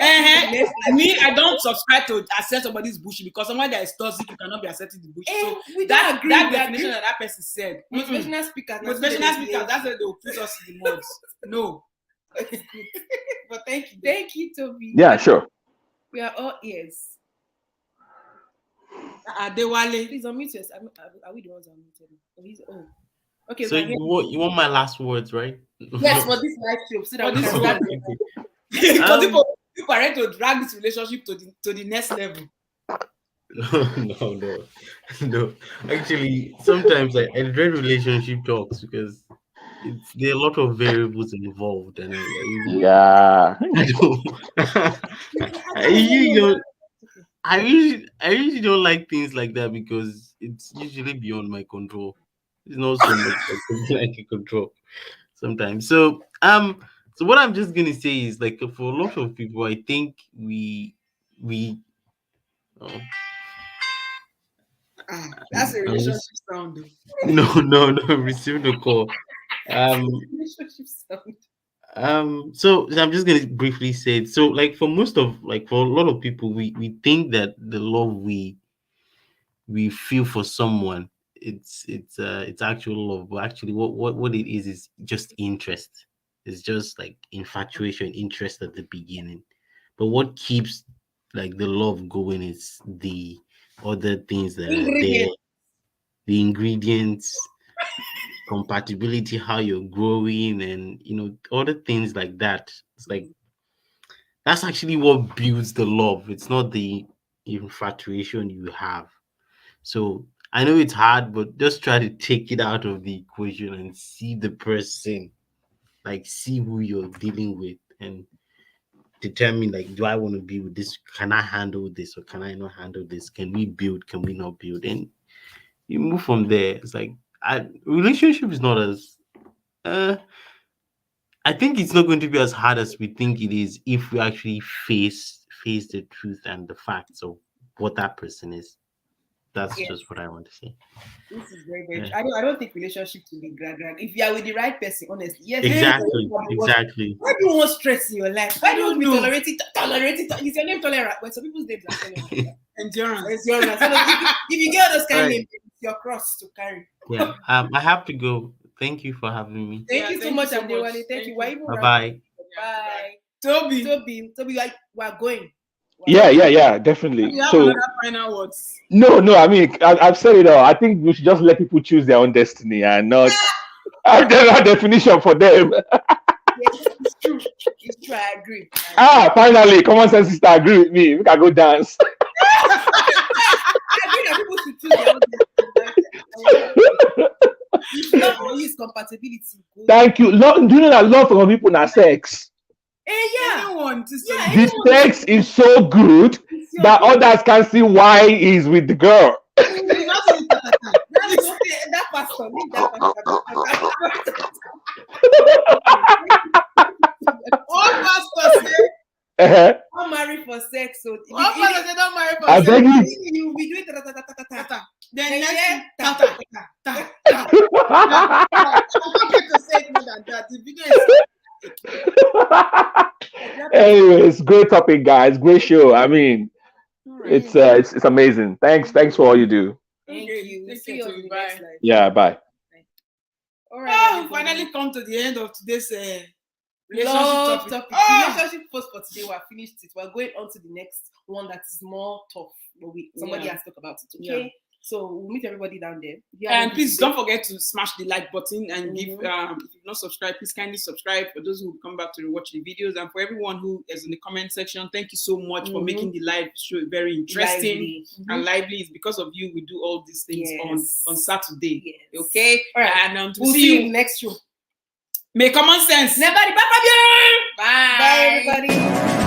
Me, I don't subscribe to accept somebody's bullshit because someone that is toxic, you cannot be accepting the bullshit. So that definition that person said, motivational speakers, that's where they will put us in the mods. No. But thank you, Toby. Yeah, sure. We are all ears. Adewale, please unmute yourself. Are we the ones unmuted? Oh, okay. So you want my last words, right? Yes, for this live show. So that this one. Because people are ready to drag this relationship to the next level. No. Actually, sometimes I dread relationship talks because there are a lot of variables involved, and I really Yeah. I don't I usually don't I usually don't like things like that because it's usually beyond my control. It's not so much like something I can control sometimes. So what I'm just gonna say is like for a lot of people, I think we oh, That's a I'm relationship just sound. no receive the call. Um Relationship sound. so I'm just gonna briefly say it. So like for most of like for a lot of people we think that the love we feel for someone it's actual love, but actually what it is just interest. It's just like infatuation, interest at the beginning, but what keeps like the love going is the other things that are there, Ingredient. the ingredients, compatibility, how you're growing, and other things like that. It's like that's actually what builds the love. It's not the infatuation you have. So I know it's hard, but just try to take it out of the equation and see the person, like see who you're dealing with, and determine like, do I want to be with this? Can I handle this or can I not handle this? Can we build? Can we not build? And you move from there. It's like relationship is not as uh I think it's not going to be as hard as we think it is if we actually face the truth and the facts of what that person is. That's Yes. just what I want to say. This is very, very Yeah. true. I don't think relationship to be grand. If you are with the right person, honestly, yes. Exactly. Why do you want stress in your life? Why I don't don't we know. tolerate it? Is your name tolerant? Well, some people's names are tolerant. Endurance. It's yours. So if you get those kind of Right. names, it's your cross to carry. Yeah. I have to go. Thank you for having me. Thank Yeah, you so thank much, you so Amdewale. much. Thank Thank you. you. Why even Bye round bye. up? Bye. Toby, Toby, we're going. Yeah, definitely. do you have So another final words? no, I mean, I've said it all. I think we should just let people choose their own destiny and not have general definition for them. Yes, it's true. It's true. I agree. Finally, common sense sister agree with me. We can go dance. I agree that people should choose their own destiny. If love for you is compatibility. Good. Thank you. Do you know that love for some people na sex? Yeah. Anyone to say Yeah, The sex is so good that others can see why he's with the girl. That pastor, leave that pastor. all pastors say Uh-huh. Don't marry for sex. So all pastors say don't marry for I sex. beg you. you will be doing ta-ta-ta-ta-ta-ta. Then Then next yeah, ta ta ta ta. I'm not going to say it more than that. The video is Anyways, great topic, guys. Great show. I mean, all right. it's amazing. Thanks for all you do. Thank Okay, you. We'll thank see you, you on Toby. the Bye. next slide. Yeah, bye. All Oh, right. we finally come to the end of today's relationship Love topic. topic. Oh! Relationship post for today. We're finished it. We're going on to the next one that is more tough. But somebody Yeah. has talked about it. Okay. Yeah. So we'll meet everybody down there. If you have And anything please to say- don't forget to smash the like button and give if you've not subscribed, please kindly subscribe. For those who will come back to watch the videos, and for everyone who is in the comment section, thank you so much for making the live show very interesting lively. and lively. It's because of you we do all these things Yes. on Saturday. Yes. Okay? All right. And We'll see you in the next show. May common sense. Never. Bye. Bye. Bye, everybody.